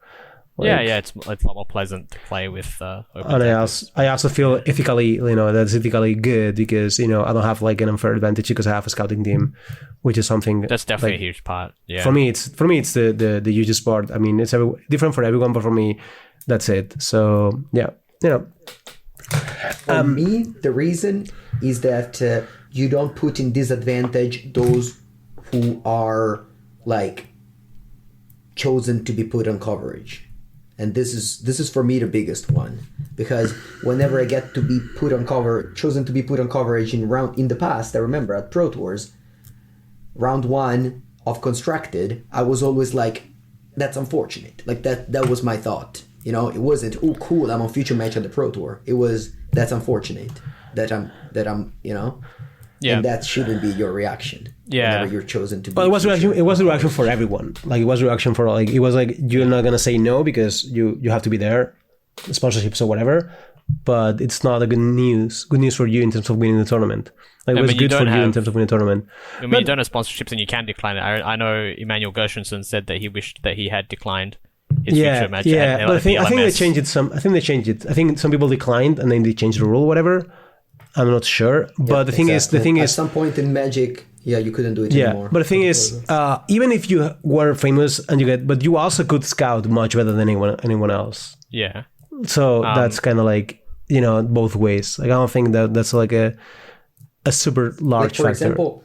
S3: It's a lot more pleasant to play with.
S2: And I also feel ethically, that's ethically good because I don't have like an unfair advantage because I have a scouting team, which is something
S3: that's definitely a huge part. Yeah.
S2: For me, it's the hugest part. I mean, it's different for everyone, but for me, that's it. So yeah,
S1: For me, the reason is that you don't put in disadvantage those who are like chosen to be put on coverage. And this is for me the biggest one, because whenever I get to be chosen to be put on coverage in the past, I remember at Pro Tours, round 1 of Constructed, I was always like, that's unfortunate. Like that was my thought. It wasn't, oh cool, I'm on future match at the Pro Tour. It was, that's unfortunate that I'm
S2: Yeah.
S1: And that shouldn't be your reaction.
S3: Yeah.
S1: Whenever you're chosen to be.
S2: But it was a reaction for everyone. Like it was a reaction for it was like you're not gonna say no because you have to be there, sponsorships or whatever. But it's not a good news for you in terms of winning the tournament. Like it was good for you in terms of winning the tournament.
S3: I mean, you don't have sponsorships and you can decline it. I know Emmanuel Gershenson said that he wished that he had declined his future match.
S2: Yeah, but I think they changed it. I think some people declined and then they changed the rule, or whatever. I'm not sure, but the thing is,
S1: at some point in Magic, you couldn't do it anymore.
S2: But the thing is, even if you were famous and but you also could scout much better than anyone else.
S3: Yeah.
S2: So that's kind of like both ways. Like I don't think that's like a super large
S1: for
S2: factor.
S1: example,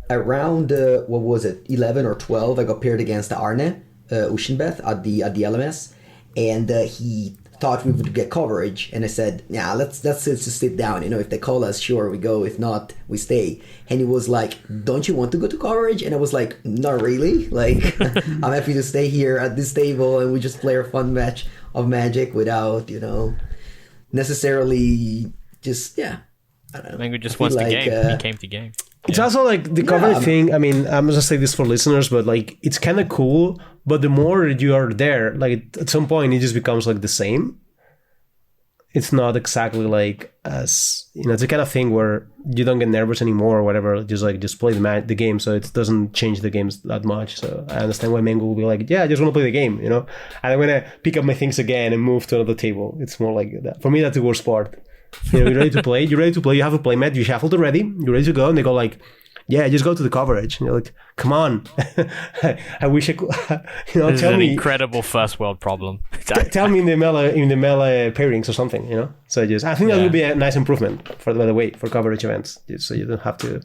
S1: around 11 or 12, I got paired against Arne Ushinbeth at the LMS, and he thought we would get coverage, and I said, yeah, let's just sit down. If they call us, sure, we go. If not, we stay. And he was like, don't you want to go to coverage? And I was like, not really. Like, I'm happy to stay here at this table and we just play a fun match of Magic without, necessarily just, I don't know.
S3: Mengu just wants the game. He came to game.
S2: It's also like the coverage thing. I mean, I'm just say this for listeners, but like it's kind of cool. But the more you are there, like at some point, it just becomes like the same. It's not exactly like as it's a kind of thing where you don't get nervous anymore or whatever. Just play the game, so it doesn't change the games that much. So I understand why Mengu will be like, I just want to play the game, and I'm gonna pick up my things again and move to another table. It's more like that. For me, that's the worst part. You're ready to play. You have a play mat. You shuffled already. You're ready to go, and they go like, just go to the coverage. And you're like, come on. I wish I could.
S3: This is an incredible first world problem.
S2: Tell me in the melee pairings or something. So I think that would be a nice improvement for coverage events. So you don't have to.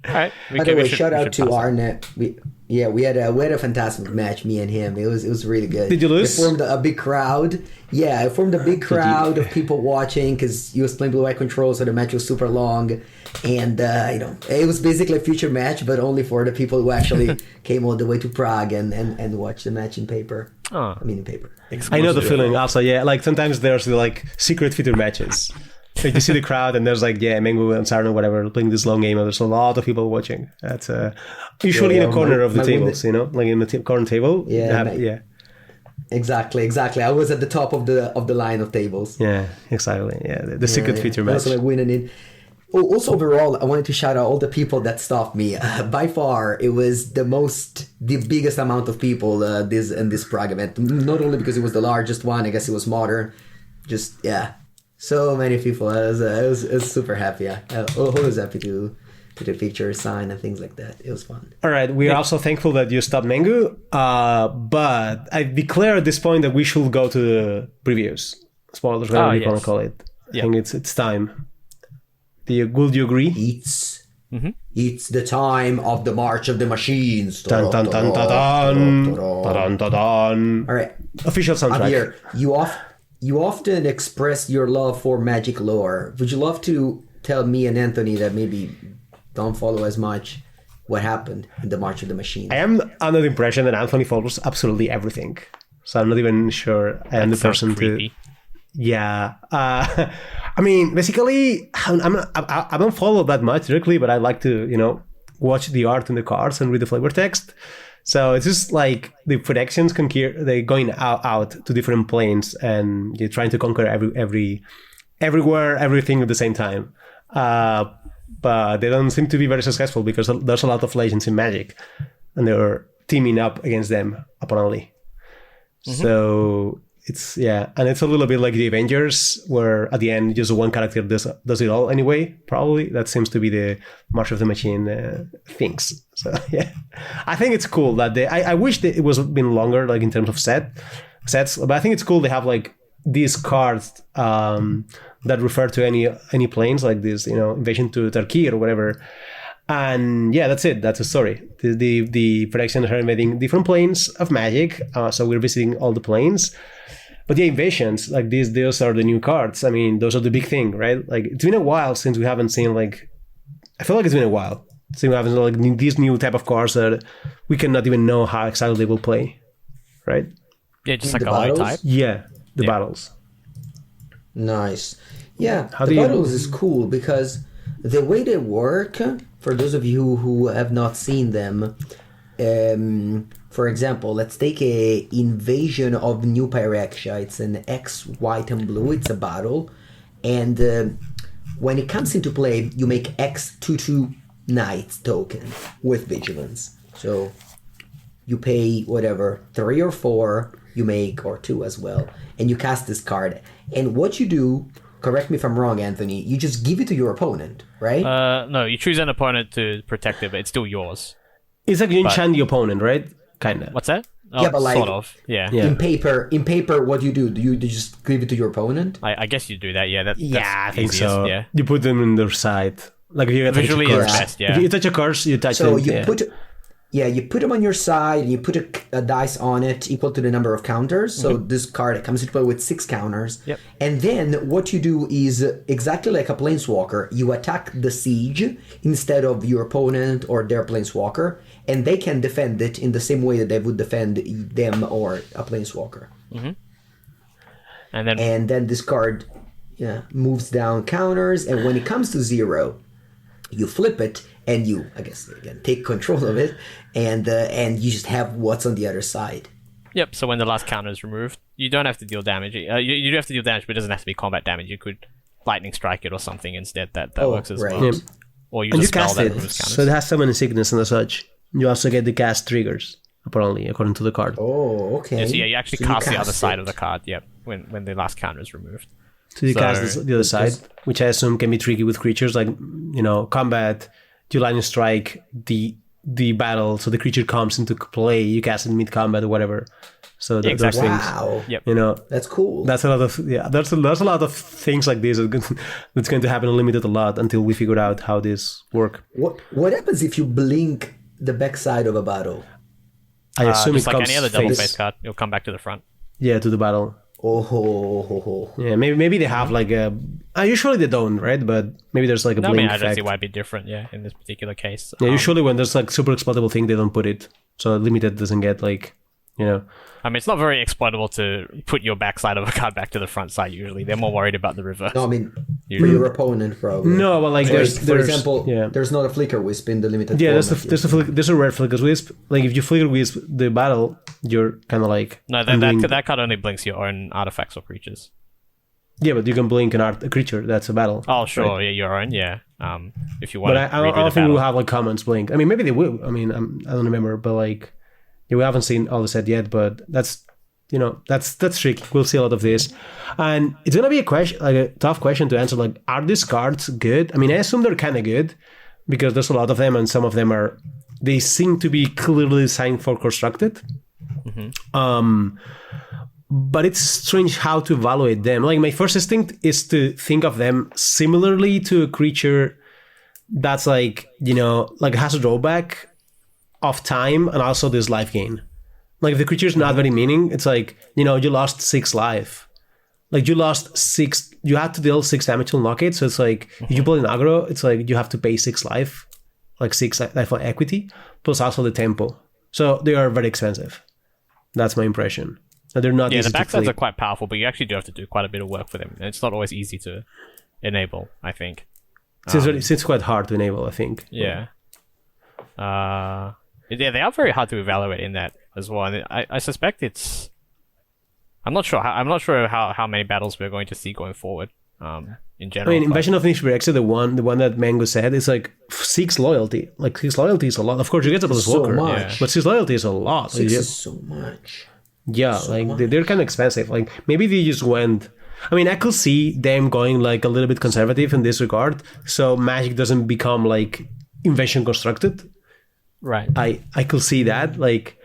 S3: All right.
S1: By the way, shout out to Arne. We had a fantastic match, me and him. It was really good.
S2: Did you lose?
S1: It formed a big crowd. Yeah, it formed a big crowd of people watching because he was playing Blue Eye Control, so the match was super long. And, it was basically a future match, but only for the people who actually came all the way to Prague and watched the match in paper.
S3: Oh.
S1: I mean, in paper.
S2: I know the feeling also, like sometimes there's like secret feature matches. Like you see the crowd and there's like, Mengu and Sarno, whatever, playing this long game, and there's a lot of people watching. That's usually in a corner of the tables, like in the corner table. Yeah.
S1: Exactly. I was at the top of the line of tables.
S2: Yeah, exactly. Yeah, the secret feature match.
S1: Also, like winning it. Also, overall, I wanted to shout out all the people that stopped me. By far, it was the biggest amount of people in this Prague event. Not only because it was the largest one, I guess it was modern. Just, so many people. I was super happy. I was happy to take pictures, sign, and things like that. It was fun.
S2: All right. We're also thankful that you stopped Mengu. But I declare at this point that we should go to the previews. Spoilers, whatever you want to call it. I think it's time. Would you agree?
S1: It's the time of the March of the Machines.
S2: Dun, dun, dun, dun, dun. Dun, dun, dun.
S1: All right.
S2: Official soundtrack.
S1: Javier, you often express your love for Magic lore. Would you love to tell me and Anthony that maybe don't follow as much what happened in the March of the Machines?
S2: I am under the impression that Anthony follows absolutely everything. So I'm not even sure I am the person to... Yeah. I mean, basically, I don't follow that much directly, but I like to, watch the art in the cards and read the flavor text. So it's just like the predictions they're going out to different planes, and you're trying to conquer everywhere, everything at the same time. But they don't seem to be very successful because there's a lot of legends in Magic, and they're teaming up against them apparently. So it's and it's a little bit like the Avengers, where at the end just one character does it all anyway. Probably that seems to be the March of the Machine things. So I think it's cool that I wish that it was been longer, like in terms of sets, but I think it's cool they have like these cards that refer to any planes, like this, invasion to Turkey or whatever. And that's it. That's a story. The predictions are invading different planes of Magic, so we're visiting all the planes. But the invasions, like those are the new cards. I mean, those are the big thing, right? Like it's been a while since we haven't seen I feel like it's been a while since we haven't seen these new type of cards that we cannot even know how exactly they will play, right?
S3: Yeah, just
S1: In
S3: like
S1: the
S3: a low
S1: battles?
S3: type.
S2: Yeah, the battles.
S1: Nice. Yeah, the battles is cool because the way they work, for those of you who have not seen them, for example, let's take a invasion of New Pyrexia. It's an X, white, and blue. It's a battle. And when it comes into play, you make X 2/2 Knights token with Vigilance. So you pay whatever, 3 or 4, you make, or 2 as well. And you cast this card. And what you do, correct me if I'm wrong, Anthony, you just give it to your opponent, right?
S3: No, you choose an opponent to protect it, but it's still yours.
S2: It's like you enchant the opponent, right? Kind of.
S3: What's that? Oh,
S1: Yeah, but like-
S3: sort of. Yeah.
S2: Yeah.
S1: In paper, what do you do? Do you just give it to your opponent?
S3: I guess you do that. Yeah, that's
S2: I think
S3: easiest,
S2: so.
S3: Yeah.
S2: You put them in their side. Like if you touch
S3: Visually
S2: a
S3: is
S2: curse.
S3: best, yeah.
S2: If you touch a curse, you touch
S1: So
S2: it.
S1: you put them on your side, and you put a dice on it equal to the number of counters. So this card comes into play with 6 counters.
S3: Yep.
S1: And then what you do is exactly like a planeswalker. You attack the siege instead of your opponent or their planeswalker, and they can defend it in the same way that they would defend them or a planeswalker.
S3: And then
S1: And then this card moves down counters, and when it comes to 0, you flip it, and you, I guess, again, take control of it, and you just have what's on the other side.
S3: Yep, so when the last counter is removed, you don't have to deal damage. You do have to deal damage, but it doesn't have to be combat damage. You could lightning strike it or something instead. That works as
S1: right.
S3: well.
S2: Yeah.
S3: Or you
S2: And you
S3: just spell
S2: cast
S3: that
S2: it,
S3: removes counters.
S2: so it has summon sickness and such. You also get the cast triggers, apparently, according to the card.
S1: Oh, okay.
S3: So you actually
S1: So
S3: cast the other side
S1: it.
S3: of the card, yep, when the last counter is removed.
S2: So you
S3: So-
S2: cast the other side, which I assume can be tricky with creatures like, combat. You lightning strike the battle, so the creature comes into play. You cast it mid combat or whatever. So those
S3: exactly.
S2: things,
S1: Wow.
S3: Yep.
S1: That's cool.
S2: that's a lot of There's a lot of things like this that's going to happen unlimited a lot until we figure out how this work.
S1: What happens if you blink the backside of a battle?
S2: I assume
S3: just
S2: it
S3: like
S2: comes
S3: any other double
S2: face,
S3: face card, it'll come back to the front.
S2: to the battle.
S1: Oh, ho, ho, ho.
S2: Yeah, maybe they have like a. Usually they don't, right? But maybe there's like a
S3: No, I
S2: blink
S3: mean, I don't
S2: effect.
S3: see why it'd be different, in this particular case.
S2: Yeah, usually when there's like super exploitable thing, they don't put it. So limited doesn't get like,
S3: I mean, it's not very exploitable to put your backside of a card back to the front side, usually. They're more worried about the reverse.
S1: No, I mean, for
S3: Usually.
S1: your opponent, probably.
S2: No, but like
S1: For
S2: there's
S1: example, there's not a flicker wisp in the limited
S2: yeah,
S1: format.
S2: there's a rare flicker wisp. Like if you flicker wisp the battle, you're kind of like
S3: No, that card only blinks your own artifacts or creatures.
S2: yeah, but you can blink a creature. That's a battle.
S3: Oh, sure,
S2: right?
S3: yeah, your own, yeah. If you want
S2: But
S3: to
S2: I
S3: redo
S2: don't
S3: the
S2: think we'll
S3: battle.
S2: have like commons blink. I mean, maybe they will. I mean, I don't remember, but like we haven't seen all the set yet. But that's that's tricky. We'll see a lot of this, and it's gonna be a question, like a tough question to answer. Like, are these cards good? I mean, I assume they're kind of good because there's a lot of them, and some of them they seem to be clearly designed for constructed. But it's strange how to evaluate them. Like my first instinct is to think of them similarly to a creature that's like has a drawback of time and also this life gain. Like if the creature is not very meaning, it's like, you lost 6 life. Like you lost 6, you had to deal 6 damage to unlock it. So it's like, if you play an aggro, it's like you have to pay 6 life, like 6 life of equity, plus also the tempo. So they are very expensive. That's my impression. And they're not
S3: Yeah,
S2: easy
S3: the
S2: to
S3: backsides are
S2: flip.
S3: quite powerful, but you actually do have to do quite a bit of work for them. And it's not always easy to enable, I think.
S2: It's quite hard to enable, I think.
S3: Yeah. Yeah, they are very hard to evaluate in that as well. And I suspect it's... I'm not sure how many battles we're going to see going forward. In general.
S2: I mean, Invasion of Nishibirexia, the one that Mango said, is like 6 loyalty. Like 6 loyalty is a lot. Of course, you get to plus
S1: So
S2: Walker,
S1: much.
S2: but 6 loyalty is a lot.
S1: 6 is so much.
S2: Yeah,
S1: So
S2: like
S1: much.
S2: they're kind of expensive. Like maybe they just went. I mean, I could see them going like a little bit conservative in this regard, so Magic doesn't become like Invasion constructed.
S3: Right.
S2: I could see that. Like,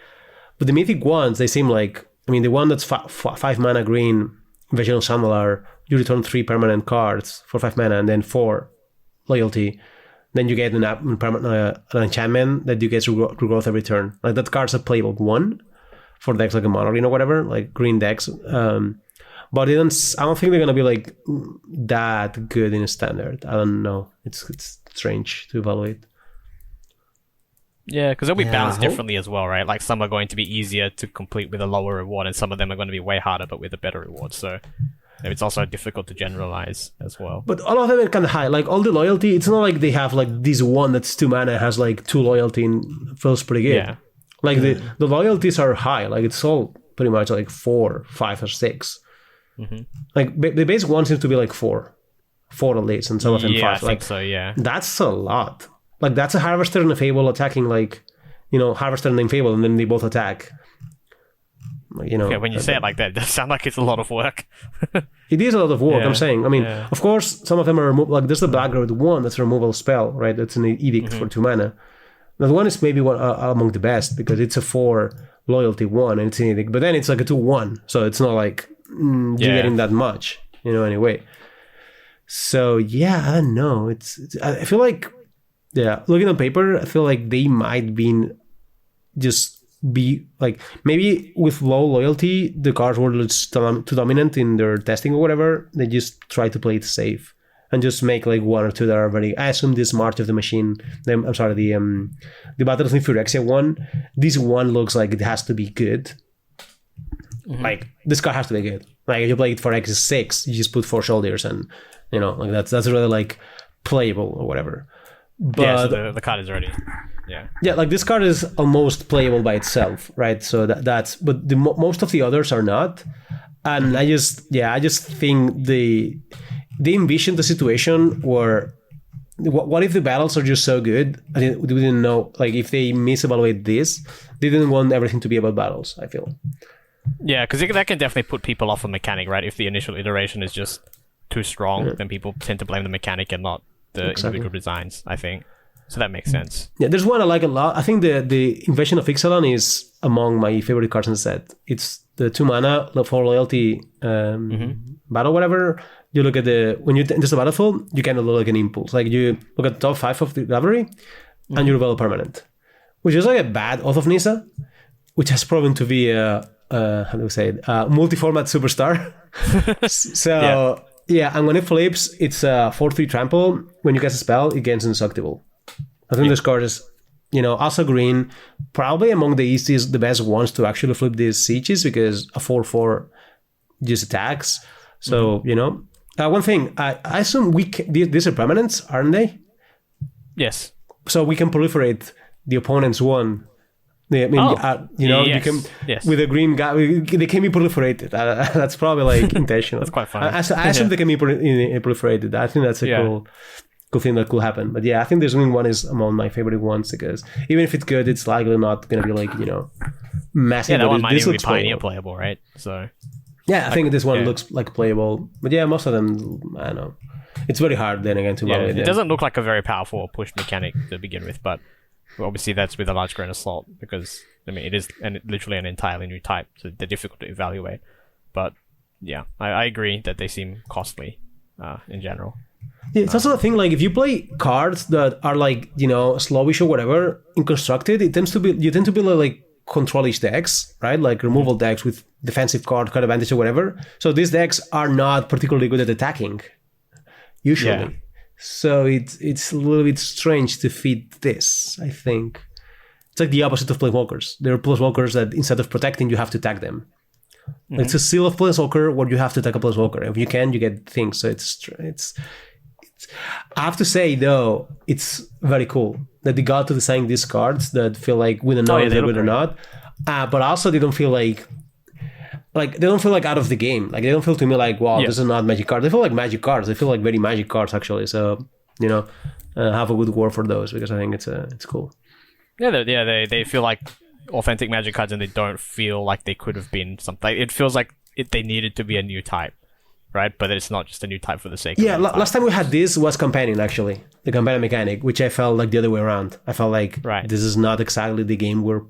S2: but the mythic ones, they seem like. I mean, the one that's 5 mana green Invasion of Sandalar, you return 3 permanent cards for 5 mana and then 4 loyalty. Then you get an enchantment that you get regrowth every turn. Like that card's a playable 1 for decks like a mono green or whatever, like green decks. But I don't think they're gonna be like that good in a standard. I don't know. It's strange to evaluate.
S3: Yeah, because they'll be
S1: Yeah,
S3: balanced
S1: I hope-
S3: differently as well, right? Like some are going to be easier to complete with a lower reward, and some of them are going to be way harder but with a better reward. So it's also difficult to generalize as well.
S2: But all of them are kind of high. Like all the loyalty, it's not like they have like this one that's 2 mana has like 2 loyalty and feels pretty good.
S3: Yeah.
S2: Like the loyalties are high. Like it's all pretty much like 4, 5, or 6.
S3: Mm-hmm.
S2: Like the base one seems to be like 4 at least, and some of them
S3: Yeah,
S2: 5.
S3: I
S2: Like
S3: think so, yeah.
S2: that's a lot. Like that's a Harvester and a Fable attacking like, Harvester and then Fable, and then they both attack. Like,
S3: Yeah, when you say it like that, it does sound like it's a lot of work.
S2: It is a lot of work,
S3: Yeah,
S2: I'm saying. I mean,
S3: yeah.
S2: of course, some of them are like there's the Blackroot one that's a removal spell, right? That's an edict
S3: Mm-hmm.
S2: for 2 mana. Now, the one is maybe one among the best because it's a 4 loyalty 1 and it's an edict, but then it's like a 2/1, so it's not like you're
S3: Yeah.
S2: getting that much, anyway. So yeah, I don't know. I feel like, yeah, looking on paper, I feel like they might be like maybe with low loyalty, the cards were just too dominant in their testing or whatever. They just try to play it safe and just make like 1 or 2 that are very. I assume this March of the Machine. The Battles in Phyrexia one. This one looks like it has to be good.
S3: Mm-hmm.
S2: Like this card has to be good. Like if you play it for X6, you just put 4 shoulders and like that's really like playable or whatever. But
S3: Yeah, so the card is already... Yeah.
S2: yeah, like this card is almost playable by itself, right? So that's but most of the others are not, and I just think they envisioned the situation where what if the battles are just so good? We didn't know, like if they misevaluate this, they didn't want everything to be about battles. I feel.
S3: Yeah, because that can definitely put people off a mechanic, right? If the initial iteration is just too strong, then people tend to blame the mechanic and not the individual designs, I think. So that makes sense.
S2: Yeah, there's one I like a lot. I think the Invasion of Ixalan is among my favorite cards in the set. It's the 2 mana for loyalty battle, whatever. You look at when you enter the battlefield, you kind of look like an impulse. Like you look at the top 5 of the library, and you reveal a permanent, which is like a bad Oath of Nissa, which has proven to be a multi-format superstar. So yeah, and when it flips, it's a 4/3 trample. When you cast a spell, it gains indestructible. I think this card is, also green, probably among the easiest, the best ones to actually flip these sieges because a 4/4 just attacks. So, one thing, I assume these are permanents, aren't they?
S3: Yes.
S2: So we can proliferate the opponent's one. I mean,
S3: yes.
S2: you can
S3: Yes.
S2: with a green guy. They can be proliferated. That's probably like intentional.
S3: That's quite funny.
S2: I assume they can be proliferated. I think that's a cool thing that could happen. But yeah, I think this green one is among my favorite ones because even if it's good, it's likely not going to be like massive.
S3: Yeah, that
S2: but
S3: one might
S2: this
S3: even be
S2: looks
S3: Pioneer
S2: playable.
S3: playable, right? So
S2: Yeah, I think this one
S3: yeah.
S2: looks like playable. But yeah, most of them, I don't know. It's very hard then again to evaluate
S3: it
S2: them.
S3: doesn't look like a very powerful or push mechanic to begin with, but obviously that's with a large grain of salt because it is literally an entirely new type, so they're difficult to evaluate. But yeah, I agree that they seem costly in general.
S2: Yeah, it's also the thing, like if you play cards that are like, slowish or whatever, in constructed, you tend to be like control-ish decks, right? Like removal decks with defensive card advantage or whatever. So these decks are not particularly good at attacking, usually.
S3: Yeah.
S2: So it's a little bit strange to feed this, I think. It's like the opposite of Planeswalkers. There are Planeswalkers that instead of protecting, you have to tag them. It's a seal of Planeswalker where you have to attack a Planeswalker. If you can, you get things. So it's. I have to say though, it's very cool that they got to design these cards that feel like we don't know if they're good or not, but also they don't feel like they don't feel like out of the game. Like they don't feel to me like, wow, this is not Magic cards. They feel like Magic cards. They feel like very Magic cards actually. So have a good word for those because I think it's cool.
S3: Yeah, they feel like authentic Magic cards, and they don't feel like they could have been something. It feels like they needed to be a new type. Right, but it's not just a new type for the sake of it.
S2: Last time we had this was Companion, actually. The Companion mechanic, which I felt like the other way around. I felt like this is not exactly the game we're,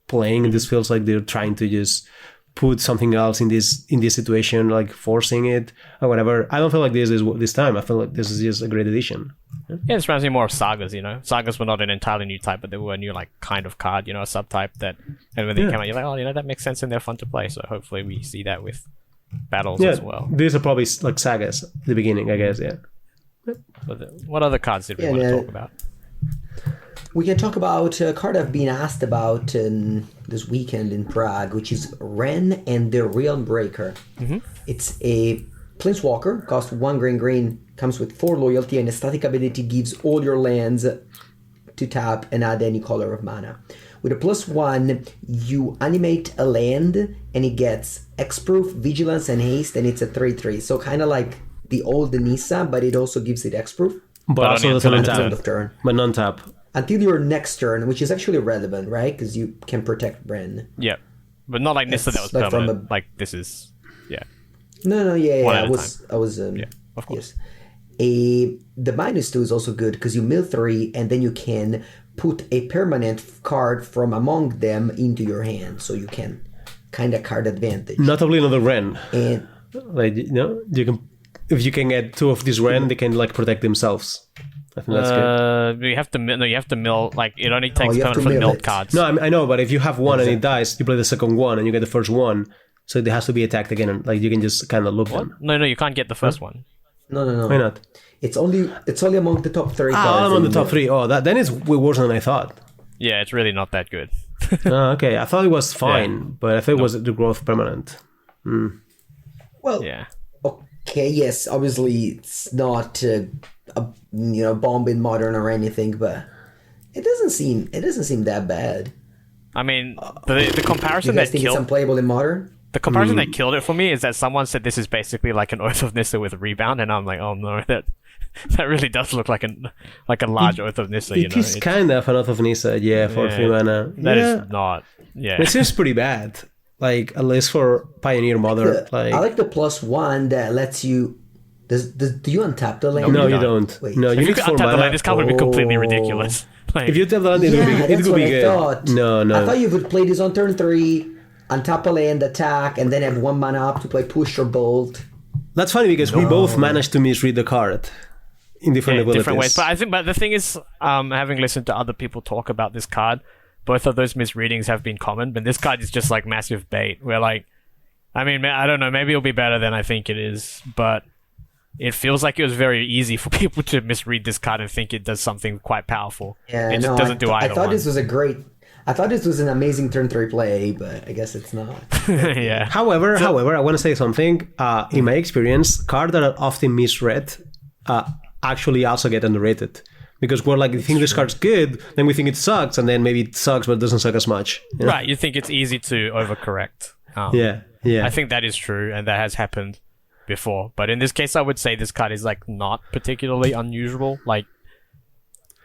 S2: playing. And this feels like they're trying to just put something else in this situation, like forcing it or whatever. I don't feel like this time. I feel like this is just a great addition.
S3: Yeah, this reminds me more of Sagas, Sagas were not an entirely new type, but they were a new, kind of card, a subtype that... And when they came out, you're like, that makes sense and they're fun to play. So hopefully we see that with... battles as well.
S2: These are probably like sagas at the beginning, I guess.
S3: What other cards did we want to talk about?
S1: We can talk about a card I've been asked about this weekend in Prague, which is Ren and the Realm Breaker. It's a Planeswalker, costs 1 green, comes with 4 loyalty, and a static ability gives all your lands to tap and add any color of mana. With a +1, you animate a land, and it gets X-Proof, Vigilance, and Haste, and it's a 3/3. So kind of like the old Nissa, but it also gives it X-Proof.
S2: But also doesn't untap.
S1: Turn.
S2: But non-tap.
S1: Until your next turn, which is actually relevant, right? Because you can protect Bren.
S3: Yeah, but not like Nissa that was permanent. This is... Yeah.
S1: No, yeah. I was...
S3: of course.
S1: Yes. The -2 is also good, because you mill 3, and then you can... put a permanent card from among them into your hand, so you can kind of card advantage.
S2: Notably another Ren.
S1: And
S2: you can, if you can get 2 of these Ren, they can protect themselves. I think that's good.
S3: You have to mill. It only takes permanent for milled cards.
S2: No, I know, but if you have one and it dies, you play the second one and you get the first one, so it has to be attacked again. And you can just kind of loop them.
S3: No, you can't get the first one.
S1: No.
S2: Why not?
S1: It's only among the top 3 cards.
S2: Among the top 3. Oh, then it's way worse than I thought.
S3: Yeah, it's really not that good.
S2: Okay, I thought it was fine, but I thought it was the growth permanent.
S1: Well, okay, yes, obviously it's not a bomb in modern or anything, but it doesn't seem that bad.
S3: I mean, the comparison
S1: you guys think it's unplayable in modern?
S3: The comparison that killed it for me is that someone said this is basically like an Oath of Nissa with rebound, and I'm like, oh no, that really does look like a large Oath of Nissa.
S2: It is kind of an Oath of Nissa, for 3 mana.
S3: That is not. Yeah,
S2: it seems pretty bad. At least for Pioneer Mother.
S1: I like the +1 that lets you. Do you untap the land?
S2: No, you don't.
S1: Wait.
S2: No, you need 4 mana.
S3: The land, this card would be completely ridiculous.
S2: If you tap the land, it would be good.
S1: Thought.
S2: No.
S1: I thought you would play this on turn 3. Untap a land, attack, and then have 1 mana up to play push or bolt.
S2: That's funny because we both managed to misread the card in different
S3: ways. But the thing is, having listened to other people talk about this card, both of those misreadings have been common. But this card is just massive bait. Where I don't know, maybe it'll be better than I think it is, but it feels like it was very easy for people to misread this card and think it does something quite powerful.
S1: Yeah,
S3: it just doesn't do either.
S1: I thought this was an amazing turn 3 play, but I guess it's not.
S3: Yeah.
S2: However, I want to say something. In my experience, cards that are often misread actually also get underrated. Because we're we think this card's good, then we think it sucks, and then maybe it sucks, but it doesn't suck as much.
S3: Right, you think it's easy to overcorrect.
S2: Yeah.
S3: I think that is true, and that has happened before. But in this case, I would say this card is not particularly unusual.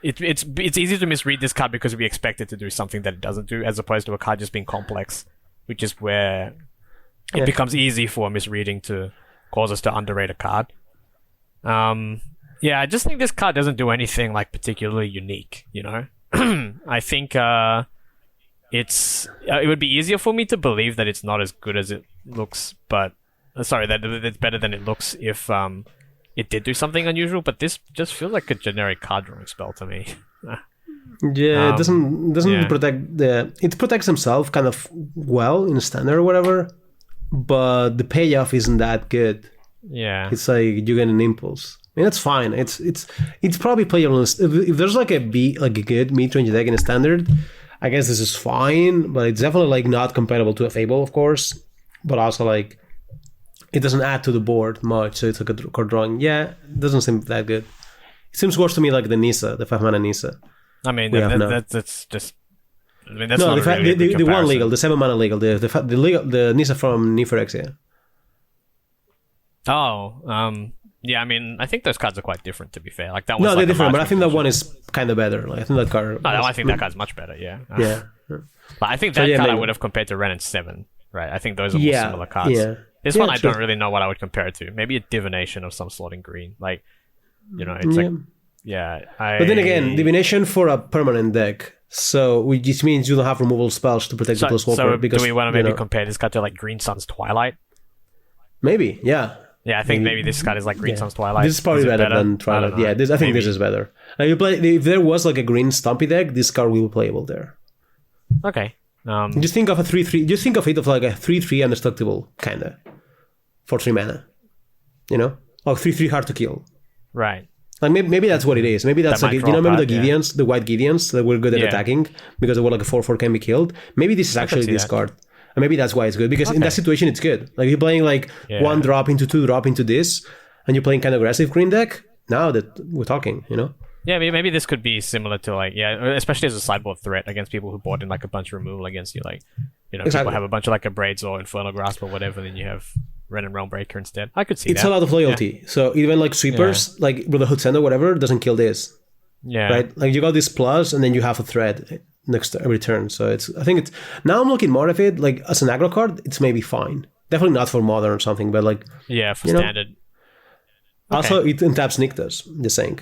S3: It's easy to misread this card because we expect it to do something that it doesn't do, as opposed to a card just being complex, which is where it becomes easy for misreading to cause us to underrate a card. I just think this card doesn't do anything particularly unique. I think it would be easier for me to believe that it's not as good as it looks, that it's better than it looks if it did do something unusual, but this just feels like a generic card drawing spell to me.
S2: It doesn't protect it protects himself kind of well in standard or whatever, but the payoff isn't that good.
S3: Yeah,
S2: it's you get an impulse. I mean, that's fine. It's probably playable if there's a good mid-range deck in a standard. I guess this is fine, but it's definitely like not comparable to a Fable, of course. But also like it doesn't add to the board much, so it's like a card drawing. Yeah, it doesn't seem that good. It seems worse to me like the Nisa, the 5-mana Nisa.
S3: I mean, that's just. I mean, that's not
S2: the,
S3: really a good
S2: the one
S3: comparison.
S2: legal, the 7-mana legal, the Nisa from Nifurexia.
S3: Oh, yeah. I mean, I think those cards are quite different. To be fair, like that.
S2: No, they're different, but I think that one is kind of better. Like I think that card.
S3: No, I think that card's much better. Yeah.
S2: Yeah.
S3: But I think that card I would have compared to Ren and 7. Right. I think those are more similar cards.
S2: Yeah.
S3: This one I don't really know what I would compare it to. Maybe a divination of some sort in green. Like, it's like,
S2: But then again, divination for a permanent deck. So which means you don't have removal spells to protect the plus swapper.
S3: So
S2: because,
S3: do we want to maybe compare this card to like Green Sun's Twilight?
S2: Maybe, yeah.
S3: Yeah, I think maybe this card is like Green Sun's Twilight.
S2: This is probably better than Twilight. Yeah, I think this is better. Now you play if there was like a green Stumpy deck, this card will be playable there.
S3: Okay.
S2: Just think of a 3/3. Just think of it of like a 3/3 indestructible kinda for 3 mana. You know, or 3/3 hard to kill.
S3: Right.
S2: Like maybe that's what it is. Maybe that's like remember the Gideons, the white Gideons that were good at attacking because they were like a 4/4 can be killed. Maybe this is actually this card. And maybe that's why it's good because in that situation it's good. Like you're playing like 1 drop into 2 drop into this, and you're playing kind of aggressive green deck. Now that we're talking, you know.
S3: Yeah, maybe this could be similar to like especially as a sideboard threat against people who bought in like a bunch of removal against you. Like people have a bunch of like a Braids or Infernal Grasp or whatever, then you have Ren and Realm Breaker instead. I could see
S2: it's a lot of loyalty. Yeah. So even like sweepers, like Brotherhood Send or whatever, doesn't kill this.
S3: Yeah.
S2: Right? Like you got this plus and then you have a threat next every turn. So I think it's now I'm looking more of it like as an aggro card, it's maybe fine. Definitely not for modern or something, but like
S3: for standard.
S2: Also it untaps Nyctas, just saying.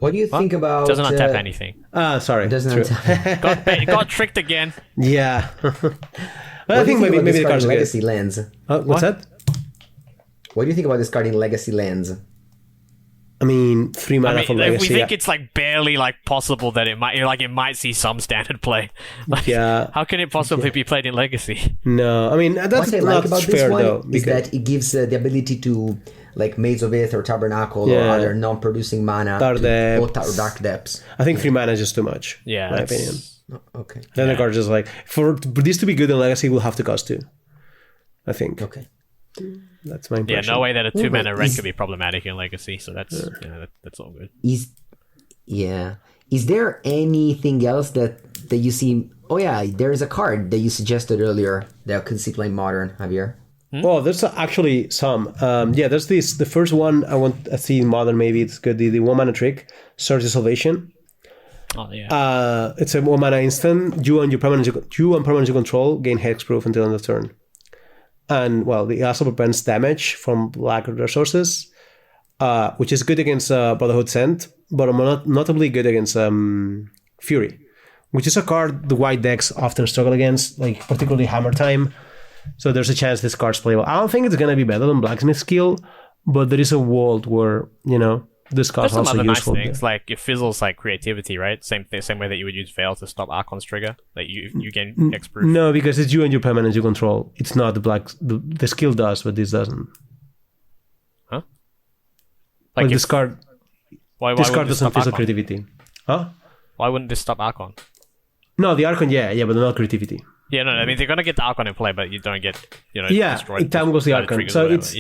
S1: What do you think about...
S3: Doesn't untap anything.
S2: Sorry.
S1: Doesn't untap.
S3: got tricked again.
S2: Yeah. But I think maybe the card's
S1: Legacy lands.
S2: What's that?
S1: What do you think about discarding Legacy lands?
S2: I mean, 3 mana for Legacy.
S3: We think it's like barely like possible that it might see some standard play. Like, how can it possibly be played in Legacy?
S2: No, I mean that's
S1: what I
S2: not
S1: like about
S2: fair
S1: this one
S2: though.
S1: Is that it gives the ability to like Maze of Ith or Tabernacle or other non-producing mana
S2: Dark
S1: Depths.
S2: I think 3 mana is just too much.
S3: Yeah,
S2: in my opinion.
S1: Okay.
S2: Then the card just like for this to be good in Legacy will have to cost 2. I think.
S1: Okay.
S2: That's my impression.
S3: Yeah, no way that a 2 mana red could be problematic in Legacy, so that's all good.
S1: Is there anything else that you see? Oh yeah, there is a card that you suggested earlier that I could see playing Modern, Javier.
S2: Oh, there's actually some. There's this. The first one I see in Modern. Maybe it's good. The 1 mana trick, Search the Salvation.
S3: Oh yeah.
S2: It's a 1 mana instant. You and permanent you control gain hexproof until end of turn. And well, it also prevents damage from black resources, which is good against Brotherhood Sent, but notably good against Fury, which is a card the white decks often struggle against, like particularly Hammer Time. So there's a chance this card's playable. I don't think it's gonna be better than Blacksmith Skill, but there is a world where this card's also
S3: some
S2: useful.
S3: Nice things, like it fizzles like creativity, right? Same way that you would use Veil to stop Archon's trigger. Like you gain hexproof.
S2: No, because it's you and your permanent you control. It's not the skill does, but this doesn't.
S3: Huh?
S2: Like this card.
S3: Why
S2: this card doesn't fizzle
S3: Archon?
S2: creativity. Huh?
S3: Why wouldn't this stop Archon?
S2: No, the Archon, yeah, but not creativity.
S3: Yeah, no, I mean they're gonna get the Archon in play, but you don't get destroyed.
S2: It time goes the Archon. So it's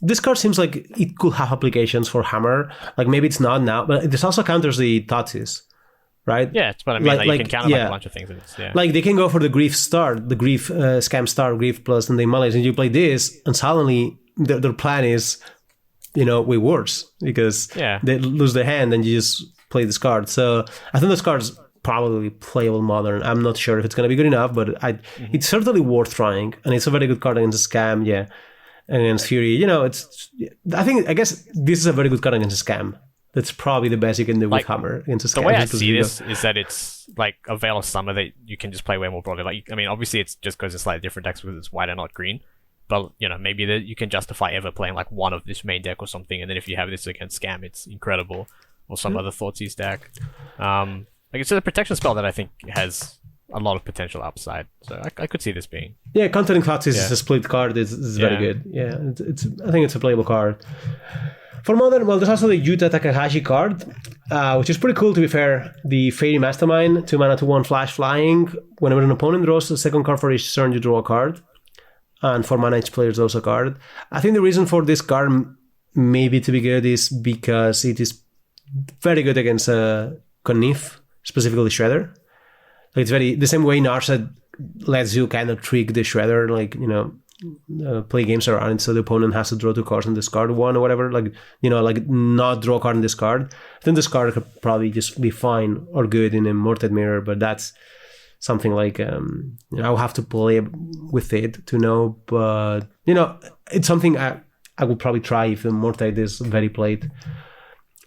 S2: this card seems like it could have applications for Hammer. Like maybe it's not now, but this also counters the Tatsis, right?
S3: Yeah, it's what I mean. Like you can counter like a bunch of things.
S2: Like they can go for the Grief start, the Grief Scam Star, Grief plus, and they Malaise, and you play this, and suddenly their plan is, way worse because they lose their hand, and you just play this card. So I think this card's probably playable Modern. I'm not sure if it's going to be good enough, but it's certainly worth trying, and it's a very good card against a Scam. Yeah. And against Fury, I guess this is a very good card against a Scam. That's probably the best you can do with Hammer against a Scam.
S3: The way I see this is that it's like a Veil of Summer that you can just play way more broadly. Like, I mean, obviously it's just because it's slightly different decks because it's white and not green. But, maybe that you can justify ever playing like one of this main deck or something. And then if you have this against Scam, it's incredible. Or some other Thoughtseize deck. It's a protection spell that I think has a lot of potential upside. So I could see this being.
S2: Yeah, countering Thoughtseize is a split card. It's very good. Yeah, I think it's a playable card. For modern, well, there's also the Yuta Takahashi card, which is pretty cool, to be fair. The Fairy Mastermind, 2 mana, 2/1 flash flying. Whenever an opponent draws a second card for each turn, you draw a card. And 4 mana, each player draws a card. I think the reason for this card maybe to be good is because it is very good against Conif, specifically Shredder. Like it's very the same way Narset lets you kind of trick the Shredder, like, you know, play games around it, so the opponent has to draw 2 cards and discard 1 or whatever, like, you know, like not draw a card and discard. I think this card could probably just be fine or good in a Murktide Mirror, but that's something like I'll have to play with it to know. But, you know, it's something I would probably try if the Murktide is very played.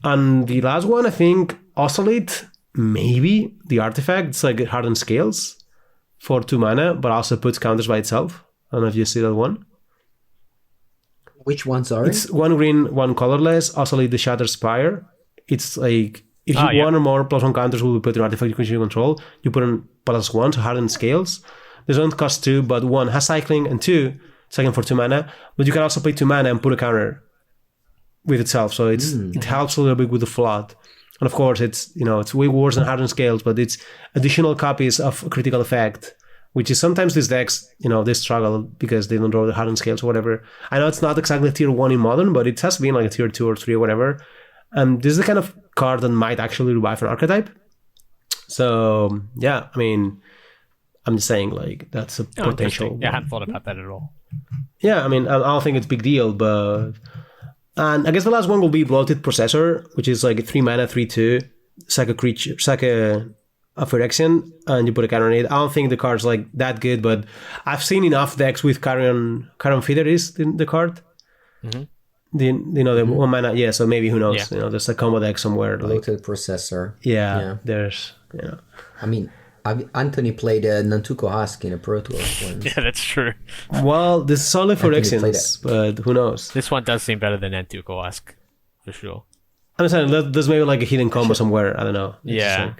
S2: And the last one, I think, Oscillate, maybe the artifact. It's like Hardened Scales for 2 mana, but also puts counters by itself. I don't know if you see that one.
S1: Which one, sorry?
S2: It's 1 green, 1 colorless, Oscillate the Shattered Spire. It's like, if you 1 or more +1 counters will be put in artifact you control, you put in +1, so Hardened Scales. This one costs 2, but 1 has cycling, and 2, cycling for 2 mana, but you can also pay 2 mana and put a counter with itself, so it helps a little bit with the flood. And of course, it's, you know, it's way worse than Hardened Scales, but it's additional copies of critical effect, which is sometimes these decks, you know, they struggle because they don't draw the Hardened Scales or whatever. I know it's not exactly tier 1 in Modern, but it has been like a tier 2 or 3 or whatever. And this is the kind of card that might actually revive an archetype. So, yeah, I mean, I'm just saying, like, that's a potential.
S3: Yeah, I hadn't thought about that at all.
S2: Yeah, I mean, I don't think it's a big deal, but... And I guess the last one will be Bloated Processor, which is like a 3 mana, 3/2, sack a creature, sack a Phyrexian, and you put a counter on it. I don't think the card's like that good, but I've seen enough decks with Carrion Feeder is the card.
S3: Mm-hmm.
S2: The 1 mana, yeah, so maybe, who knows? Yeah. You know, there's a combo deck somewhere.
S1: Bloated Processor.
S2: Yeah, there's, you know.
S1: I mean, Anthony played Nantuko Husk in a Pro Tour once.
S3: Yeah, that's true.
S2: Well, this is only for Phyrexians, but who knows?
S3: This one does seem better than Nantuko Husk, for sure.
S2: I'm saying there's maybe like a hidden combo somewhere. I don't know.
S3: Yeah.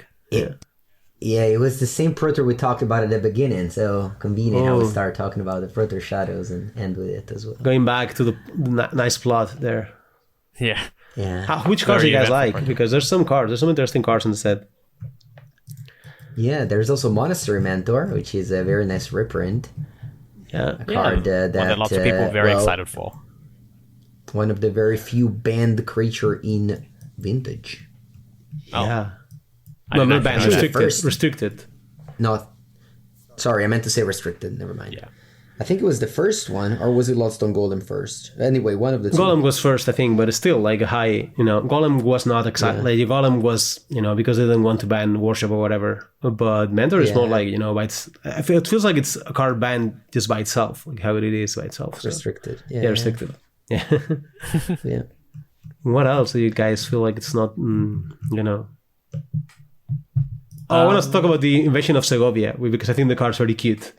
S1: Yeah, it was the same Pro Tour we talked about at the beginning, so convenient how we start talking about the Pro Tour Shadows and end with it as well.
S2: Going back to the nice plot there.
S3: Yeah.
S2: Which cards do you guys like? Because there's some interesting cards in the set.
S1: Yeah, there's also Monastery Mentor, which is a very nice reprint.
S2: Yeah.
S1: A card that
S3: lots of people are very excited for.
S1: One of the very few banned creature in Vintage.
S3: Oh.
S2: Yeah. No, not banned. Restricted.
S1: No, sorry, I meant to say restricted. Never mind.
S3: Yeah.
S1: I think it was the first one, or was it Loudstone Golem first? Anyway, one of the two.
S2: Golem was first, I think, but it's still like a high, you know, Golem was not exactly, like, Golem was, you know, because they didn't want to ban Worship or whatever. But Mentor is more like, you know, it feels like it's a card banned just by itself, like how it is by itself. So.
S1: Restricted.
S2: Yeah, restricted. Yeah.
S1: Yeah.
S2: What else do you guys feel like it's not, you know? I want to talk about the Invasion of Segovia, because I think the card's very cute.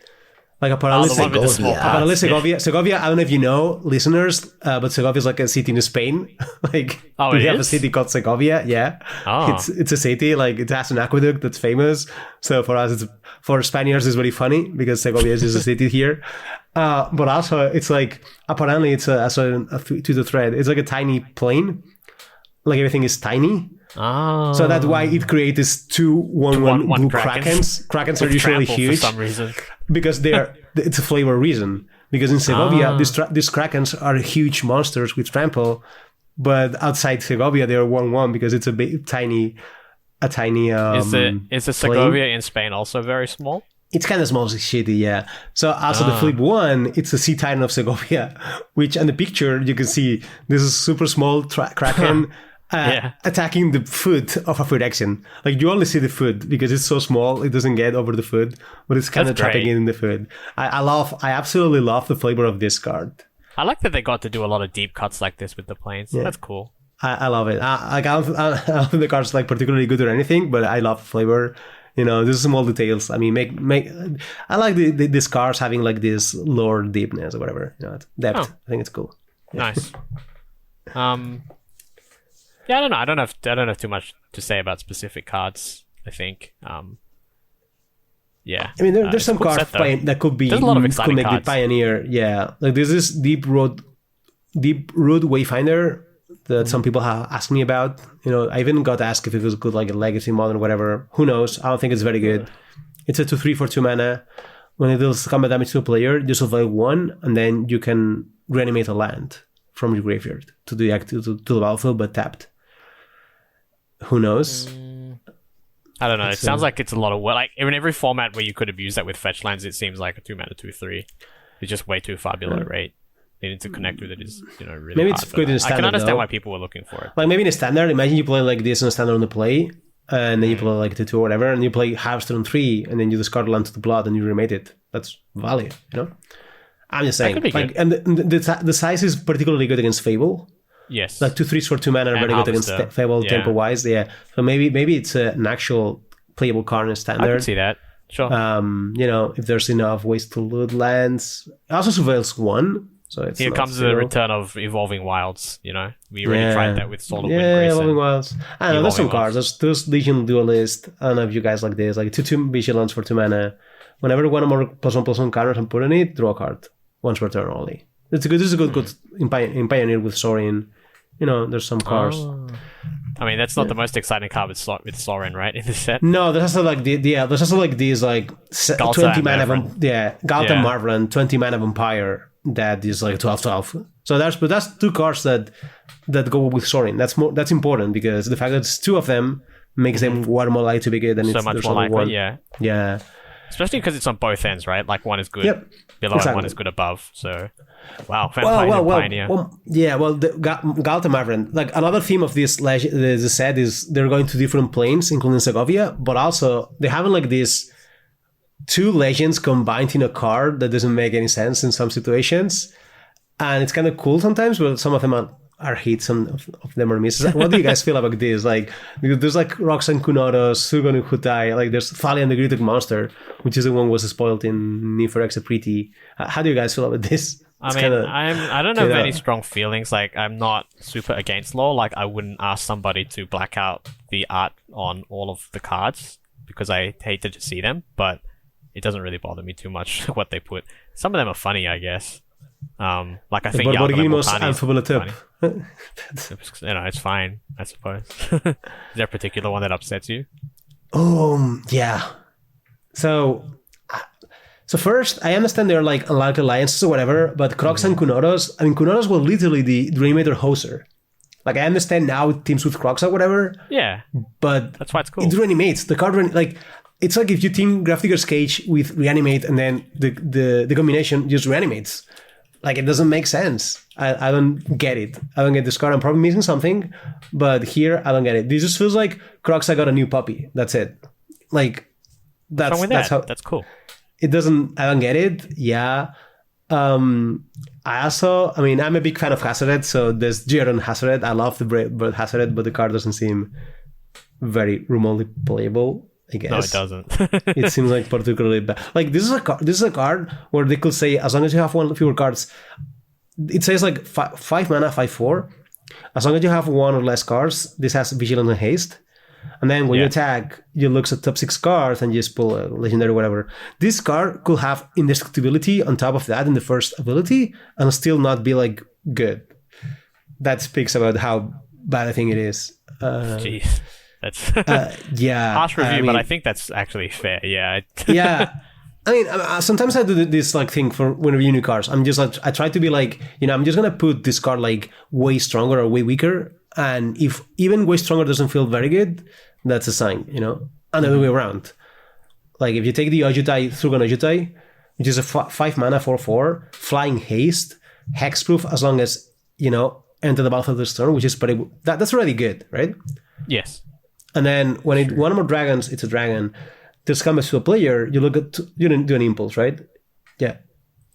S2: Like a Paralysis Segovia, I don't know if you know, listeners, but Segovia is like a city in Spain. Like, we have a city called Segovia, yeah.
S3: Oh.
S2: It's a city, like, it has an aqueduct that's famous. So for us, for Spaniards, it's very funny, because Segovia is just a city here. But also, it's like, apparently, it's to the thread. It's like a tiny plane. Like, everything is tiny.
S3: Oh.
S2: So that's why it creates these 2/1/1 blue Krakens. Krakens are usually huge
S3: for some reason.
S2: because it's a flavor reason. Because in Segovia, these Krakens are huge monsters with trample, but outside Segovia they are 1/1 because it's a tiny. Is the Segovia
S3: in Spain also very small?
S2: It's kind of small, shitty, yeah. So also the flip one, it's the Sea Titan of Segovia, which on the picture you can see this is super small Kraken. Attacking the foot of a Phyrexian. Like, you only see the foot because it's so small, it doesn't get over the foot, but it's kind of trapping it in the foot. I absolutely love the flavor of this card.
S3: I like that they got to do a lot of deep cuts like this with the planes. Yeah. That's cool.
S2: I love it. I don't think the card's like particularly good or anything, but I love the flavor. You know, these small details. I mean, I like these cards having like this lore deepness or whatever. You know, depth. I think it's cool. Yeah.
S3: Nice. Yeah, I don't know. I don't have too much to say about specific cards. I think. Yeah.
S2: I mean, there's some cards that could be.
S3: There's a lot of exciting cards.
S2: The Pioneer. Yeah, like there's this Deep Root Wayfinder that some people have asked me about. I even got asked if it was good, like a legacy mod or whatever. Who knows? I don't think it's very good. It's a 2/3 for 2 mana. When it deals combat damage to a player, you survive 1, and then you can reanimate a land from your graveyard to the battlefield, but tapped. Who knows?
S3: I don't know. It sounds like it's a lot of work. Like in every format where you could have used that with fetch lands, it seems like a 2 mana 2/3 is just way too far below rate. Needing to connect with it is, really
S2: maybe
S3: hard
S2: it's good in
S3: that.
S2: standard.
S3: I can understand
S2: though.
S3: why people were looking for it.
S2: Like maybe in a standard, imagine you play like this in a standard on the play, and then you play like 2/2 or whatever, and you play Harvester on 3, and then you discard land to the blood and you remake it. That's value, I'm just saying.
S3: That could be
S2: like, and the size is particularly good against Fable.
S3: Yes.
S2: Like 2/3 for 2 mana are
S3: And
S2: very good against
S3: Harvester.
S2: Fable
S3: Yeah.
S2: tempo wise. Yeah. So maybe it's an actual playable card in
S3: I
S2: standard.
S3: can see that. Sure.
S2: If there's enough ways to loot lands. It also surveils 1. So it's
S3: Here
S2: not
S3: comes the
S2: zero.
S3: return of Evolving Wilds, We already tried that with Solar Wind
S2: Evolving
S3: Grayson.
S2: Wilds. I don't know, there's some
S3: Evolving
S2: cards. There's Legion Duelist. I don't know if you guys like this. Like 2/2 Vigilance for 2 mana. Whenever one or more +1/+1 counters and put in it, draw a card. Once per turn only. This is a good in Pioneer with Sorin. There's some cards.
S3: I mean, that's not the most exciting card with Sorin, right? In the set.
S2: No, there's also like there's also like these like
S3: Galta
S2: 20
S3: and
S2: mana
S3: Marvin.
S2: Galta
S3: Yeah.
S2: Marvin, 20 mana Vampire that is like 12/12. So that's 2 cards that go with Sorin. That's important because the fact that it's 2 of them makes them one more likely to be good than
S3: So
S2: it's
S3: much
S2: there's
S3: more
S2: only
S3: likely,
S2: one.
S3: yeah.
S2: Yeah.
S3: Especially because it's on both ends, right? Like one is good
S2: Yep.
S3: below
S2: Exactly.
S3: and one is good above. So, wow, Pioneer.
S2: The Galta Marvin. Like another theme of the set is they're going to different planes, including Segovia, but also they have like these 2 legends combined in a card that doesn't make any sense in some situations, and it's kind of cool sometimes, but some of them are hits, some of them are misses. What do you guys feel about this? Like, there's like Roxanne Kunoros, Sugon and Hutai, like there's Thalian the Greeted Monster, which is the one who was spoiled in Need for Extra Pretty. How do you guys feel about this?
S3: I mean, I don't have any strong feelings. Like, I'm not super against law. Like, I wouldn't ask somebody to black out the art on all of the cards because I hated to see them, but it doesn't really bother me too much what they put. Some of them are funny, I guess. Like I think
S2: Borborgimos
S3: Yaldabaoth
S2: and Fabulatup.
S3: it's fine, I suppose. Is there a particular one that upsets you?
S2: Yeah. So first, I understand they're like unlikely alliances or whatever, but Crocs and Kunoros, Kunoros were literally the Reanimator hoser. Like, I understand now it teams with Crocs or whatever.
S3: Yeah.
S2: But
S3: that's why it's cool.
S2: It reanimates. The card, it's like if you team Grafdigger's Cage with Reanimate and then the combination just reanimates. Like, it doesn't make sense. I don't get it. I don't get this card. I'm probably missing something, but here, I don't get it. This just feels like Crocs, I got a new puppy. That's it. Like, that's
S3: cool.
S2: It doesn't, I don't get it. Yeah. I'm a big fan of Hazoret, so there's Jiren Hazoret. I love the bird Hazoret, but the card doesn't seem very remotely playable, I guess.
S3: No, it doesn't.
S2: It seems like particularly bad. Like, this is a card where they could say, as long as you have one fewer cards, it says like 5 mana, 5/4. As long as you have 1 or less cards, this has Vigilance and Haste. And then when you attack, you look at top 6 cards and you just pull a legendary or whatever. This card could have indestructibility on top of that in the first ability and still not be like good. That speaks about how bad I think it is.
S3: Jeez. That's
S2: harsh
S3: review, but I think that's actually fair. Yeah.
S2: Yeah. Sometimes I do this like thing for when reviewing new cards. I'm just like, I try to be like, I'm just gonna put this card like way stronger or way weaker. And if even way stronger doesn't feel very good, that's a sign, and the other way around. Like if you take the Ojutai, Thugon Ojutai, which is a 5 mana 4/4, flying haste, hexproof as long as, enter the battlefield this turn, which is pretty that's already good, right?
S3: Yes.
S2: And then when it one more dragons, it's a dragon. This comes to a player, you look at you do an impulse, right? Yeah.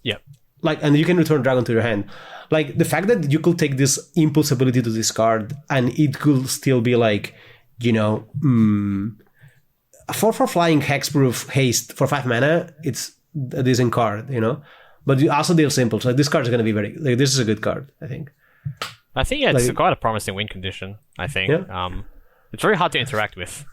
S3: Yep.
S2: Like, and you can return dragon to your hand. Like, the fact that you could take this impulse ability to discard and it could still be like, a 4/4 flying hexproof haste for 5 mana, it's a decent card, But you also deal simples. Like, this card is going to be this is a good card, I think.
S3: I think it's quite a promising win condition, I think.
S2: Yeah.
S3: It's very hard to interact with.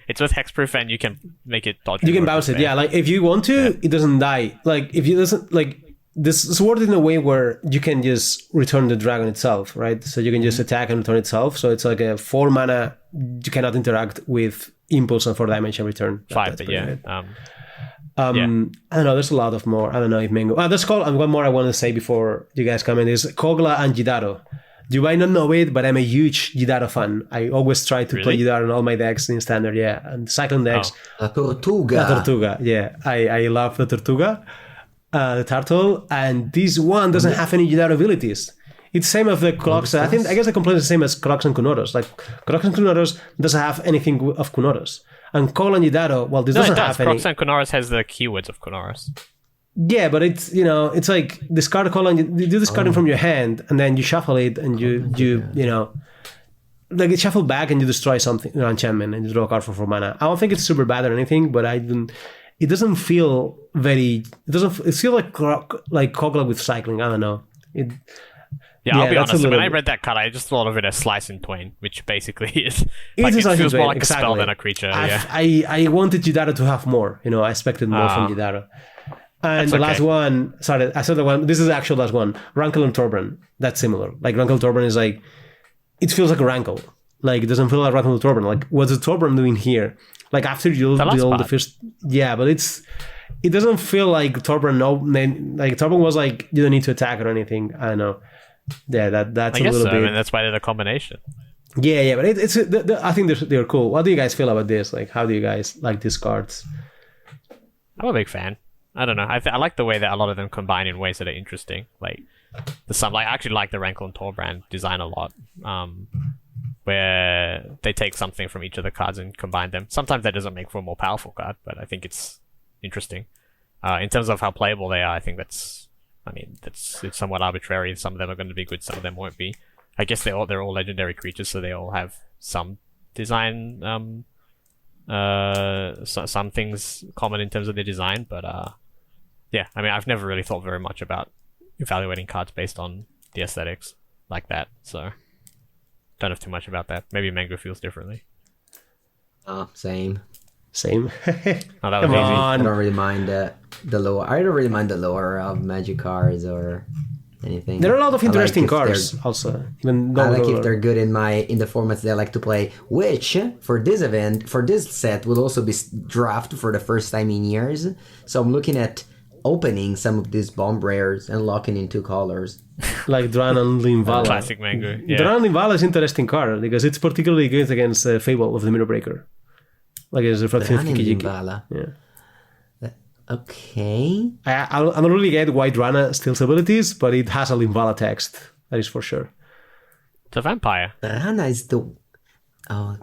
S3: It's with hexproof and you can make it dodge.
S2: You can bounce it, yeah. Like, if you want to, it doesn't die. Like, if you doesn't, like, this is worded in a way where you can just return the dragon itself, right? So you can just attack and return itself. So it's like a 4 mana. You cannot interact with impulse and 4 damage and return.
S3: 5, but yeah.
S2: I don't know. There's a lot of more. I don't know if Mango. There's one more I want to say before you guys come in is Kogla and Jidaro. You might not know it, but I'm a huge Jidaro fan. I always try to play Jidaro in all my decks in standard, and cycling decks.
S1: La Tortuga.
S2: Yeah. I love the Tortuga, the turtle, and this one doesn't have any Jidaro abilities. It's same as the Clox. I guess the complaint is the same as Clox and Kunoros. Like Clox and Kunoros doesn't have anything of Kunoros. And Kogla and Jidaro, well, this doesn't have any.
S3: Clox and Kunoros has the keywords of Kunoros.
S2: Yeah, but it's it's like discard a Kogla, and you do discarding from your hand, and then you shuffle it, and you like it shuffle back, and you destroy something, enchantment, and you draw a card for 4 mana. I don't think it's super bad or anything, but it doesn't feel very. It feels like Kogla with cycling. I don't know.
S3: I'll be honest. When I read that card, I just thought of it as slice in twain, which basically is like, it feels more like a spell than a creature.
S2: I wanted Jidaro to have more. I expected more from Jidaro. And the last one, sorry, I said the one. This is the actual last one. Rankle and Torbrand. That's similar. Like Rankle and Torbrand is like, it feels like a Rankle. Like it doesn't feel like Rankle and Torbrand. Like what's the Torbrand doing here? Like after you do the first, but it doesn't feel like Torbrand. No, like Torbrand was like you don't need to attack or anything. I don't know. Yeah, that's a little bit.
S3: I mean, that's why they're the combination.
S2: Yeah, but it's. I think they're cool. What do you guys feel about this? Like, how do you guys like these cards?
S3: I'm a big fan. I don't know. I like the way that a lot of them combine in ways that are interesting. Like I actually like the Rankle and Torbrand design a lot, where they take something from each of the cards and combine them. Sometimes that doesn't make for a more powerful card, but I think it's interesting. In terms of how playable they are, I think it's somewhat arbitrary. Some of them are going to be good, some of them won't be. I guess they're all legendary creatures, so they all have some design, some things common in terms of their design, but I've never really thought very much about evaluating cards based on the aesthetics like that, so don't have too much about that. Maybe Mango feels differently.
S1: Same.
S2: Same.
S3: Oh, that was
S2: Come
S3: easy.
S2: on.
S1: I don't really mind the lore. I don't really mind the lore of Magic cards or anything.
S2: There are a lot of interesting
S1: I like
S2: cards also. Even though
S1: I like if they're good in the formats that I like to play, which for this set will also be drafted for the first time in years. So I'm looking at opening some of these bomb rares and locking in 2 colors.
S2: Like Dran and Linvala.
S3: Classic Mango. Yeah.
S2: Dran and Linvala is an interesting card because it's particularly good against Fable of the Mirror Breaker. Like it's reflecting
S1: Linvala.
S2: Yeah.
S1: Okay.
S2: I don't really get why Drana steals abilities, but it has a Linvala text. That is for sure.
S3: It's a vampire.
S1: Drana is the... Oh,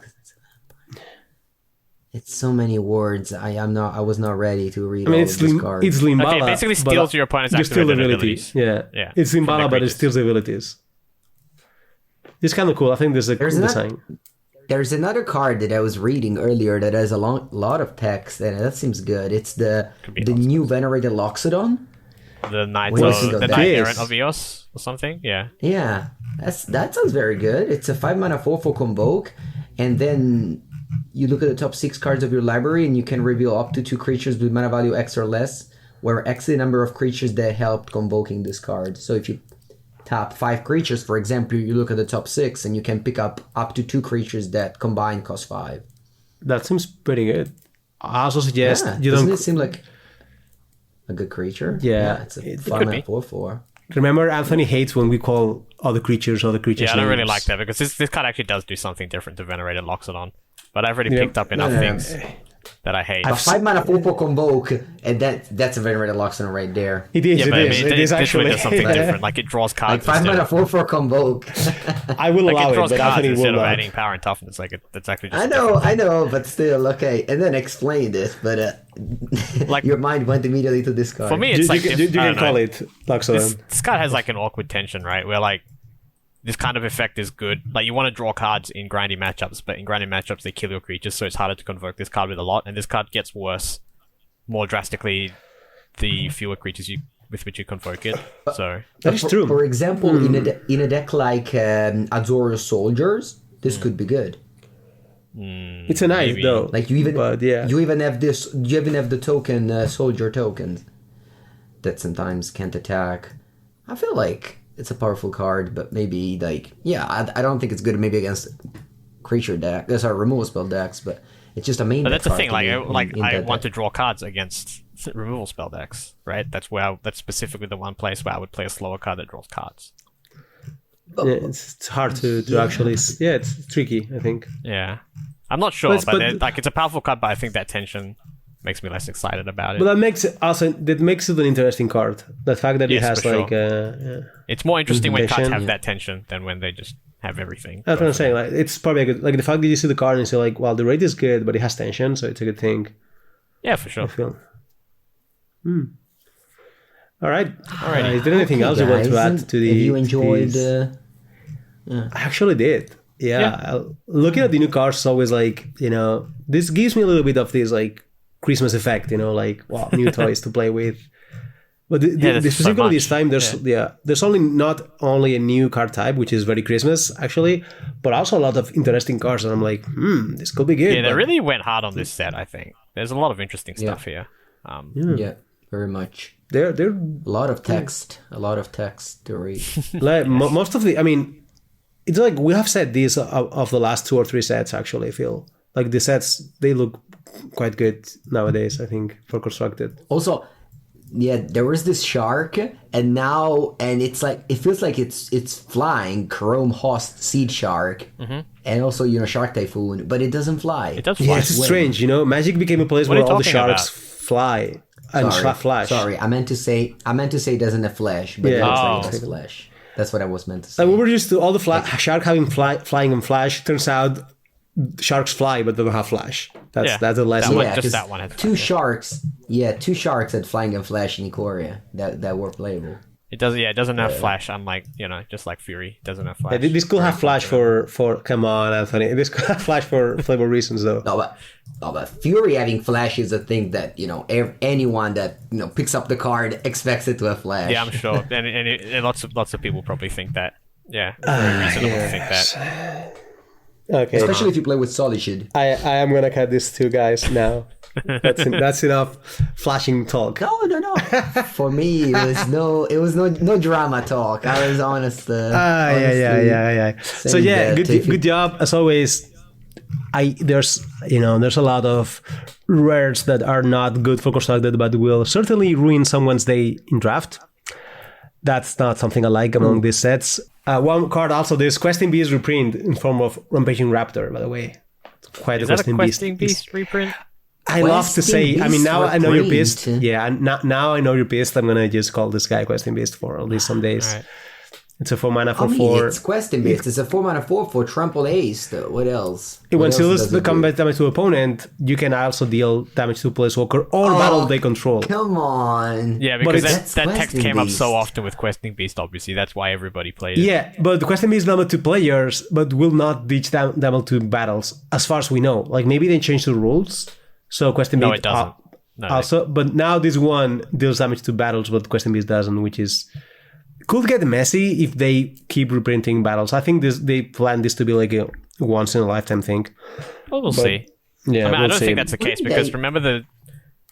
S1: it's so many words. I was not ready to read all of these cards.
S2: It's Linvala.
S3: Okay, it basically steals your opponent's activated abilities.
S2: Yeah. It's Linvala, but it steals the abilities. It's kind of cool. I think there's a cool design.
S1: There's another card that I was reading earlier that has a lot of text, and that seems good. It's the new Venerated Loxodon.
S3: The Knight Errant of Eos or something? Yeah.
S1: Yeah. That sounds very good. It's a 5-mana 4/4 Convoke, and then you look at the top 6 cards of your library, and you can reveal up to 2 creatures with mana value X or less, where X is the number of creatures that helped convoking this card. So if you tap 5 creatures, for example, you look at the top 6, and you can pick up to 2 creatures that combined cost 5.
S2: That seems pretty good. I also suggest
S1: doesn't it seem like a good creature?
S2: Yeah,
S1: it's a 5-mana 4/4.
S2: Remember, Anthony hates when we call other creatures.
S3: Yeah, I don't really like that because this card actually does do something different to Venerated Loxodon. But I've already picked up enough things that I hate.
S1: A 5-mana 4/4 Convoke, and that's a Venerated Loxodon right there.
S2: It is. It is actually
S3: does something different. Like it draws cards.
S1: Like 5-mana 4/4 Convoke.
S2: I will allow
S3: it, but
S2: Anthony will
S3: instead of
S2: not.
S3: adding power and toughness. Like that's actually just
S1: I know, but still, okay. And then explain this, but like your mind went immediately to this card.
S3: For me, it's
S2: you can call it Loxodon.
S3: This card has like an awkward tension, right? Where like this kind of effect is good. Like you want to draw cards in grindy matchups, but in grindy matchups they kill your creatures, so it's harder to convoke this card with a lot. And this card gets worse more drastically the fewer creatures with which you convoke it. So
S2: that is true.
S1: For example, in a deck like Azorius Soldiers, this could be good.
S2: It's a knife though.
S1: Like you even have the token soldier tokens. that sometimes can't attack. I feel like it's a powerful card, but maybe like I don't think it's good maybe against creature deck. Those are removal spell decks, but it's just a main.
S3: But
S1: deck
S3: that's the
S1: card
S3: thing.
S1: to
S3: Like,
S1: me in
S3: I
S1: that
S3: want to
S1: deck.
S3: draw cards against removal spell decks, right? That's specifically the one place where I would play a slower card that draws cards.
S2: Yeah, it's hard to actually. Yeah, it's tricky. I think.
S3: Yeah, I'm not sure,
S2: But-
S3: but,
S2: but-
S3: like it's a powerful card, but I think that tension makes me less excited about it.
S2: But that makes it an interesting card. The fact that
S3: Yes,
S2: it has
S3: for
S2: like.
S3: It's more interesting when cards
S2: tension,
S3: have
S2: yeah.
S3: that tension than when they just have everything.
S2: That's what I'm saying. Like, it's probably a good. Like the fact that you see the card and say like, well, the rate is good, but it has tension, so it's a good thing.
S3: Yeah, for sure.
S2: I feel. All right.
S3: Alrighty.
S2: Is there anything else you want to
S1: Guys,
S2: add to the?
S1: Have you enjoyed?
S2: these- I actually did. Yeah. Looking at the new cards is always like, this gives me a little bit of this like Christmas effect, like, wow, new toys to play with. But
S3: there's so
S2: specifically this
S3: much.
S2: time, there's only not only a new card type, which is very Christmas actually, but also a lot of interesting cards. And I'm like, this could be good.
S3: Yeah, they
S2: but-
S3: really went hard on this set. I think there's a lot of interesting stuff here.
S1: Yeah, very much.
S2: They're
S1: A lot of text to read.
S2: like most of the. I mean, it's like we have said this of the last 2 or 3 sets. Actually, I feel like the sets they look quite good nowadays. I think for constructed.
S1: Also, there was this shark, and it's like it feels like it's flying. Chrome Host Seed Shark, and also Shark Typhoon, but it doesn't fly.
S3: It does
S2: Yeah,
S3: fly.
S2: it's strange. Magic became a place
S3: What are
S2: where
S3: you
S2: all the
S3: talking
S2: sharks
S3: about?
S2: fly and flash.
S1: Sorry, I meant to say it doesn't have flash, but it
S2: Yeah.
S1: looks
S3: Oh.
S1: like it has flash. That's what I was meant to say.
S2: Like we were used to all the shark having flying and flash. Turns out sharks fly but they don't have flash. That's a lesson.
S3: one.
S1: yeah,
S3: just
S1: 'cause
S3: that one has
S1: two
S3: flash.
S1: sharks. Yeah, two sharks had flying and flash in Ikoria that were playable.
S3: It does. Yeah, it doesn't have flash. Unlike just like Fury, it doesn't have flash.
S2: Yeah, this could have flash for come on, Anthony. This could have flash for flavor reasons though.
S1: No, but Fury having flash is a thing that anyone that picks up the card expects it to have flash.
S3: Yeah, I'm sure, and lots of people probably think that. Yeah, it's very reasonable to think that.
S2: Okay,
S1: Especially if you play with Solitude.
S2: I am gonna cut this too, guys. Now that's enough flashing talk.
S1: No. For me, it was no drama talk. I was honest.
S2: Yeah. So yeah, good job as always. There's a lot of rares that are not good for constructed, but will certainly ruin someone's day in draft. That's not something I like among these sets. One card also, there's Questing Beast reprint in form of Rampaging Raptor, by the way. Quite
S3: Is
S2: a
S3: that a Questing
S2: Beast.
S3: Beast reprint?
S2: I love to say,
S1: Questing
S2: I mean, now
S1: Beast
S2: I know you're
S1: reprint.
S2: pissed. Yeah, now I know you're pissed. I'm going to just call this guy Questing Beast for at least some days.
S3: All right.
S2: It's a 4 mana for
S1: I mean,
S2: 4.
S1: it's Questing Beast. It's a 4 mana 4 for Trample Ace. Though. What else?
S2: When
S1: What else
S2: deals
S1: does
S2: the
S1: it do?
S2: combat damage to opponent, you can also deal damage to Planeswalker or battle they control.
S1: Come on.
S3: Yeah,
S2: But
S3: because
S1: it's-
S3: that text
S1: Questing
S3: came up
S1: Beast.
S3: so often with Questing Beast. Obviously, that's why everybody played it.
S2: Yeah, but the Questing Beast is limited to players, but will not ditch damage to battles, as far as we know. Like maybe they changed the rules, so Questing
S3: No,
S2: Beast
S3: it doesn't. No,
S2: also, but now this one deals damage to battles, but Questing Beast doesn't, which is could get messy if they keep reprinting battles. I think they plan this to be like a once in a lifetime thing.
S3: well, we'll see.
S2: Yeah,
S3: I mean, I
S2: we'll
S3: don't
S2: see.
S3: think that's the case
S1: Wouldn't
S3: because
S1: they-
S3: remember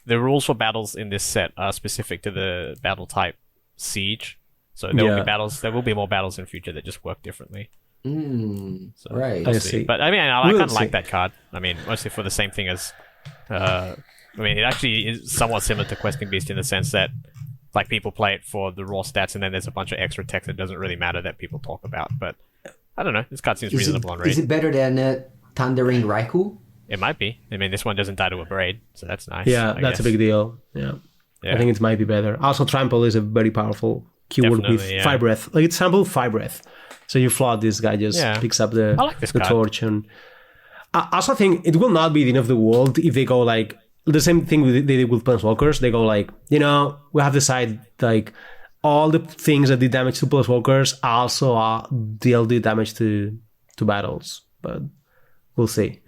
S3: the rules for battles in this set are specific to the battle type Siege. So there will
S2: Yeah.
S3: be battles. There will be more battles in future that just work differently. So
S1: right.
S2: I
S3: we'll
S2: see.
S3: But I mean, I
S2: We'll
S3: kind of
S2: see.
S3: like that card. I mean, mostly for the same thing as. I mean, it actually is somewhat similar to Questing Beast in the sense that, like, people play it for the raw stats, and then there's a bunch of extra text that doesn't really matter that people talk about. But I don't know. This card seems reasonable on
S1: Is
S3: read.
S1: it better than Thundering Raikou?
S3: It might be. I mean, this one doesn't die to a braid, so that's nice.
S2: Yeah,
S3: I
S2: that's a
S3: guess.
S2: big deal. Yeah.
S3: Yeah.
S2: I think it might be better. Also, Trample is a very powerful keyword with
S3: Definitely, yeah.
S2: Fire Breath. Like it's Trample, Fire Breath. So you flood, this guy just
S3: Yeah.
S2: picks up the
S3: I like this card.
S2: torch. And I also think it will not be the end of the world if they go like the same thing they did with Planeswalkers. They go like, we have decided like all the things that did damage to Planeswalkers also deal the damage to battles. But we'll see,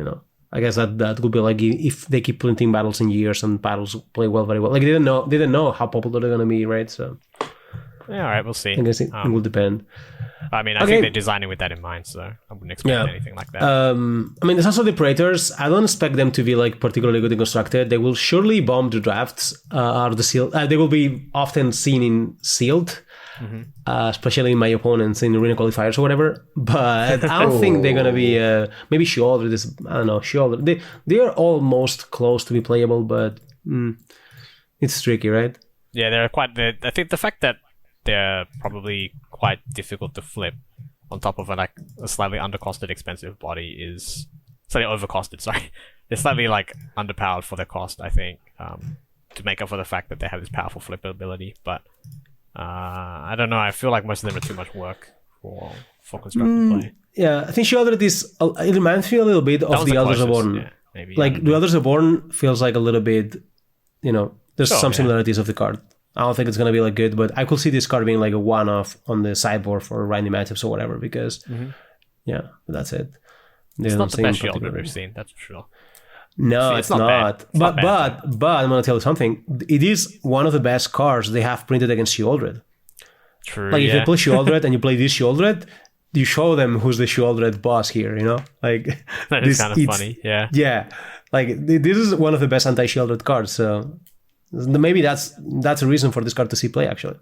S2: I guess that would be like if they keep printing battles in years and battles play very well. Like they didn't know how popular they're gonna be, right? So
S3: Yeah, all right, we'll see.
S2: I guess it will depend.
S3: I mean, I
S2: Okay.
S3: think they're designing with that in mind, so I wouldn't expect anything like that.
S2: I mean, there's also the Praetors. I don't expect them to be like particularly good and constructed. They will surely bomb the drafts or the sealed. They will be often seen in sealed, especially in my opponents in arena qualifiers or whatever. But I don't think they're gonna be. Maybe Sheoldred is. I don't know. Sheoldred. They are almost close to be playable, but it's tricky, right?
S3: Yeah, they're quite. I think the fact that they're probably quite difficult to flip, on top of a slightly undercosted, expensive body, is slightly overcosted. Sorry, they're slightly underpowered for their cost. I think to make up for the fact that they have this powerful flip ability. But I don't know. I feel like most of them are too much work for constructed play.
S2: Yeah, I think Sheoldred is. It reminds me a little bit of the Elders of Born.
S3: Yeah, maybe.
S2: The Elders of Born feels like a little bit. There's some similarities of the card. I don't think it's going to be good, but I could see this card being like a one-off on the sideboard for random matchups or whatever, because, that's it.
S3: It's not the best Sheoldred we've seen, that's for sure.
S2: No, it's not. But I'm going to tell you something. It is one of the best cards they have printed against Sheoldred.
S3: True,
S2: if you play Sheoldred and you play this Sheoldred, you show them who's the Sheoldred boss here,
S3: That is kind of funny, yeah.
S2: Yeah. This is one of the best anti-Sheoldred cards, so... Maybe that's a reason for this card to see play, actually.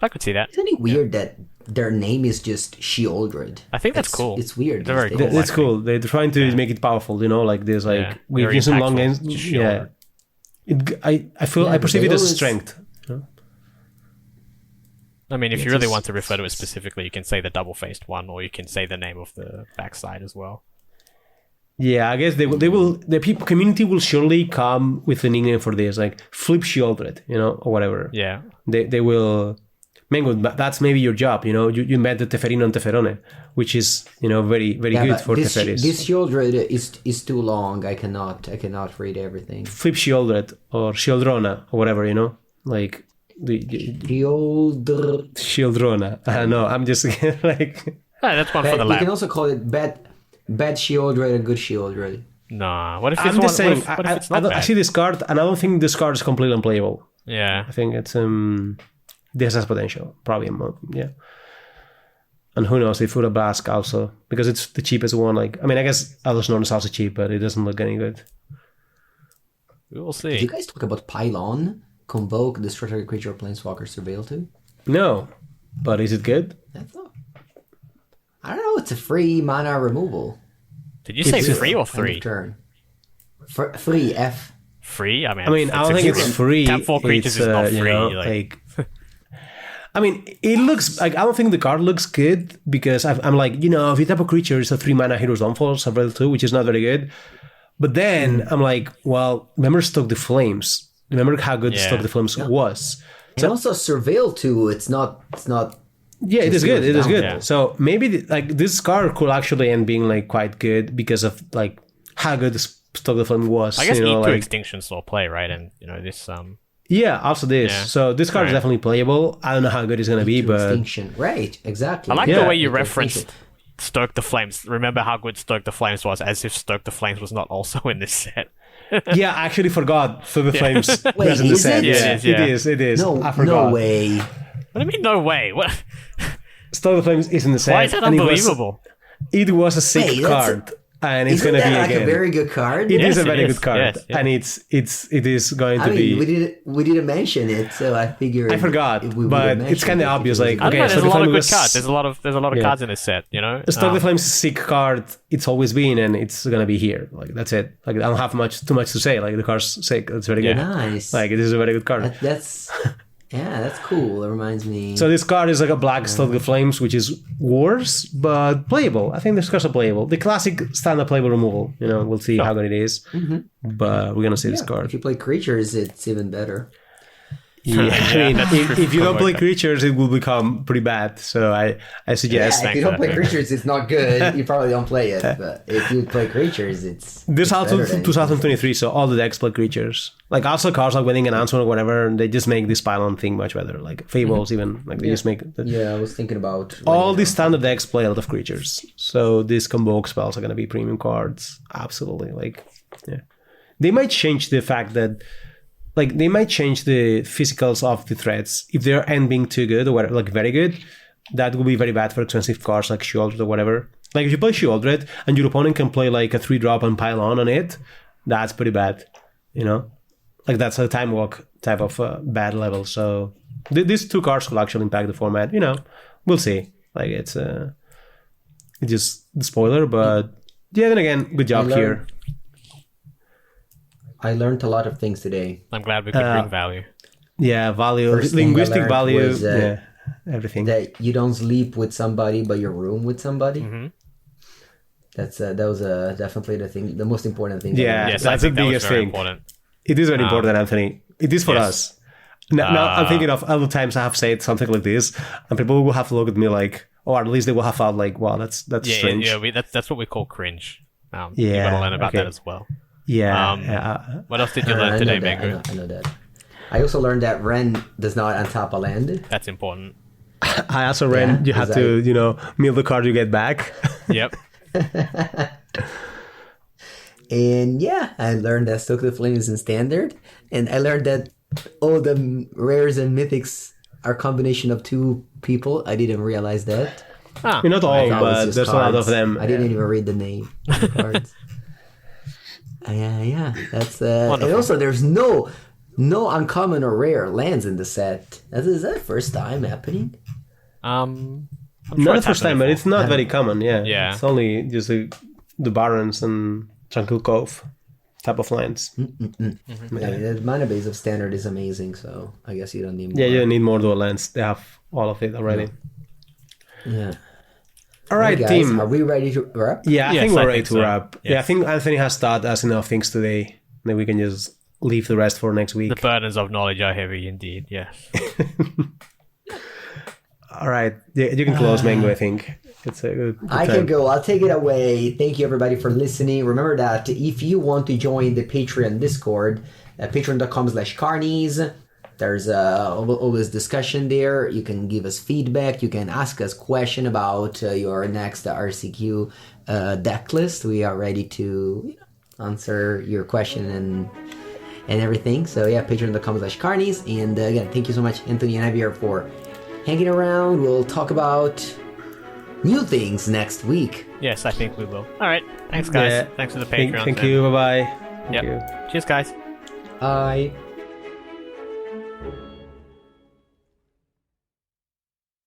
S3: I could see that.
S1: Isn't it weird that their name is just Sheoldred?
S3: I think that's cool.
S1: It's weird.
S3: They're very cool.
S2: It's cool. They're trying to make it powerful, there's we're using long games. Yeah. I perceive it as strength.
S3: I mean, if you really want to refer to it specifically, you can say the double-faced one, or you can say the name of the backside as well.
S2: Yeah, I guess they will. The community will surely come with a nickname for this, like Flip Sheoldred, or whatever.
S3: Yeah,
S2: they will. Mengu, that's maybe your job. You met the Teferino and Teferone, which is very good for Teferis.
S1: This Sheoldred is too long. I cannot read everything.
S2: Flip Sheoldred or Sheoldrona or whatever. The Sheoldrona. I don't know. I'm just
S3: that's one for the lab.
S1: You can also call it bad Sheoldred and good Sheoldred.
S3: Nah, what if it's
S2: I'm just saying.
S3: What if it's not bad?
S2: I see this card, and I don't think this card is completely unplayable.
S3: Yeah,
S2: I think it's this has potential, probably. Yeah, and who knows if Urabrask also, because it's the cheapest one. I guess Elders Norn is also cheap, but it doesn't look any good.
S3: We will see.
S1: Did you guys talk about Pylon? Convoke, destroy target creature or planeswalker, surveil to?
S2: No, but is it good?
S1: I don't know. It's a free mana removal.
S3: Did you say free or free?
S1: Turn. Free F.
S3: Free? I
S2: don't think it's free.
S3: Tap 4 creatures is not free.
S2: It looks I don't think the card looks good, because I'm if you tap a creature, it's a 3 mana Hero's Downfall, Surveil 2, which is not very good. But then I'm remember Stoke the Flames. Remember how good Stoke the Flames was.
S1: And also Surveil 2, it's not.
S2: Yeah, it is good. It is good.
S3: Yeah.
S2: So maybe this card could actually end being quite good because of how good Stoke the Flame was.
S3: I guess E2 Extinction still play, right? And this
S2: Yeah, also this. Yeah. So this card is definitely playable. I don't know how good it's gonna be, but
S1: Extinction. Right, exactly.
S3: I like the way you referenced Stoke the Flames. Remember how good Stoke the Flames was, as if Stoke the Flames was not also in this set.
S2: Yeah, I actually forgot Stoke the Flames
S1: Wait,
S2: was in the set.
S3: It is.
S2: It is.
S1: No,
S2: I forgot.
S1: no way.
S3: What do you mean, no way? What?
S2: Stoke the Flames is in the set.
S3: Why is that unbelievable?
S2: It was a sick card. And it's going to be
S1: a very good card.
S2: It is a very good card,
S3: yes.
S2: And it is going to be.
S1: We didn't mention it, so I figured
S2: I forgot, but it's kind of obvious.
S3: I don't know. There's a lot of good cards. There's a lot of cards in this set.
S2: Stoke the Flames is a sick card. It's always been, and it's gonna be here. That's it. I don't have too much to say. The card's sick. It's very good.
S1: Nice.
S2: It is a very good card.
S1: That's cool. It reminds me.
S2: So this card is a black Stoke the Flames, which is worse, but playable. I think this card's playable. The classic standard playable removal. We'll see how good it is. Mm-hmm. But we're gonna see this card.
S1: If you play creatures, it's even better.
S2: Yeah, if you don't play creatures, it will become pretty bad. So I suggest.
S1: If you don't play creatures, it's not good. You probably don't play it. But if you play creatures, this
S2: out to 2023, so all the decks play creatures. Also cards like Wedding Announcement or whatever, they just make this pylon thing much better. Fables even, they just make.
S1: I was thinking about
S2: all these standard decks play a lot of creatures. So these Convoke spells are going to be premium cards. Absolutely, They might change the fact that like they might change the physicals of the threads if they're end being too good or like very good. That would be very bad for expensive cards like Shieldred or whatever. Like if you play Shieldred and your opponent can play like a 3-drop and pile on it, that's pretty bad, you know? Like that's a time walk type of bad level. So these 2 cards will actually impact the format, you know? We'll see. Like it's just the spoiler, but yeah, then again, good job here.
S1: I learned a lot of things today.
S3: I'm glad we could bring value.
S2: Yeah, value,
S1: First thing I
S2: linguistic
S1: learned
S2: value,
S1: was,
S2: yeah, everything.
S1: That you don't sleep with somebody, but you room with somebody.
S3: Mm-hmm.
S1: That was definitely the most important thing.
S2: Yeah,
S3: Yes,
S2: that's
S3: I think
S2: the
S3: that was
S2: biggest
S3: very
S2: thing.
S3: important.
S2: It is very important, Anthony. It is for
S3: yes.
S2: us. Now I'm thinking of other times I have said something like this, and people will have to look at me like, or at least they will have felt like, wow, that's strange.
S3: Yeah, that's what we call cringe. You
S2: Yeah,
S3: got to learn about
S2: okay.
S3: that as well.
S2: Yeah.
S3: What else did you learn today, Mango?
S1: I know that. I also learned that Ren does not untap a land.
S3: That's important.
S2: I also ran. You have to, mill the card you get back.
S3: Yep.
S1: And yeah, I learned that Stoke the Flame is in standard, and I learned that all the rares and mythics are a combination of 2 people. I didn't realize that.
S2: Not all, but there's a lot of them.
S1: I didn't even read the name of the cards. Yeah, that's and also there's no uncommon or rare lands in the set. Is that first time happening?
S3: I'm sure
S2: Not the
S3: it's
S2: first time,
S3: happened
S2: but
S3: before.
S2: it's not very common. Yeah,
S3: Yeah.
S2: It's only just the Barons and Tranquil Cove type of lands.
S1: Yeah, the mana base of standard is amazing, so I guess you don't need more.
S2: Yeah, you don't need more dual lands. They have all of it already.
S1: Yeah.
S2: All right,
S1: Hey guys,
S2: team.
S1: are we ready to wrap?
S2: Yeah, I
S3: Yes,
S2: think we're
S3: I
S2: ready
S3: think
S2: to
S3: so.
S2: wrap.
S3: Yes.
S2: Yeah, I think Anthony has taught us enough things today. Then we can just leave the rest for next week.
S3: The burdens of knowledge are heavy indeed. Yes.
S2: All right, yeah, you can close, Mango. I think it's a good
S1: I
S2: time.
S1: can go. I'll take it away. Thank you, everybody, for listening. Remember that if you want to join the Patreon Discord, patreon.com/carnies, there's always discussion there. You can give us feedback. You can ask us question about your next RCQ deck list. We are ready to answer your question and everything. So yeah, patreon.com/carnies. And again, thank you so much, Anthony and Javier, for hanging around. We'll talk about new things next week.
S3: Yes, I think we will. All right. Thanks, guys.
S2: Yeah.
S3: Thanks for the Patreon.
S2: Thank you. Bye bye.
S3: Yep.
S2: Thank you.
S3: Cheers, guys.
S1: Bye.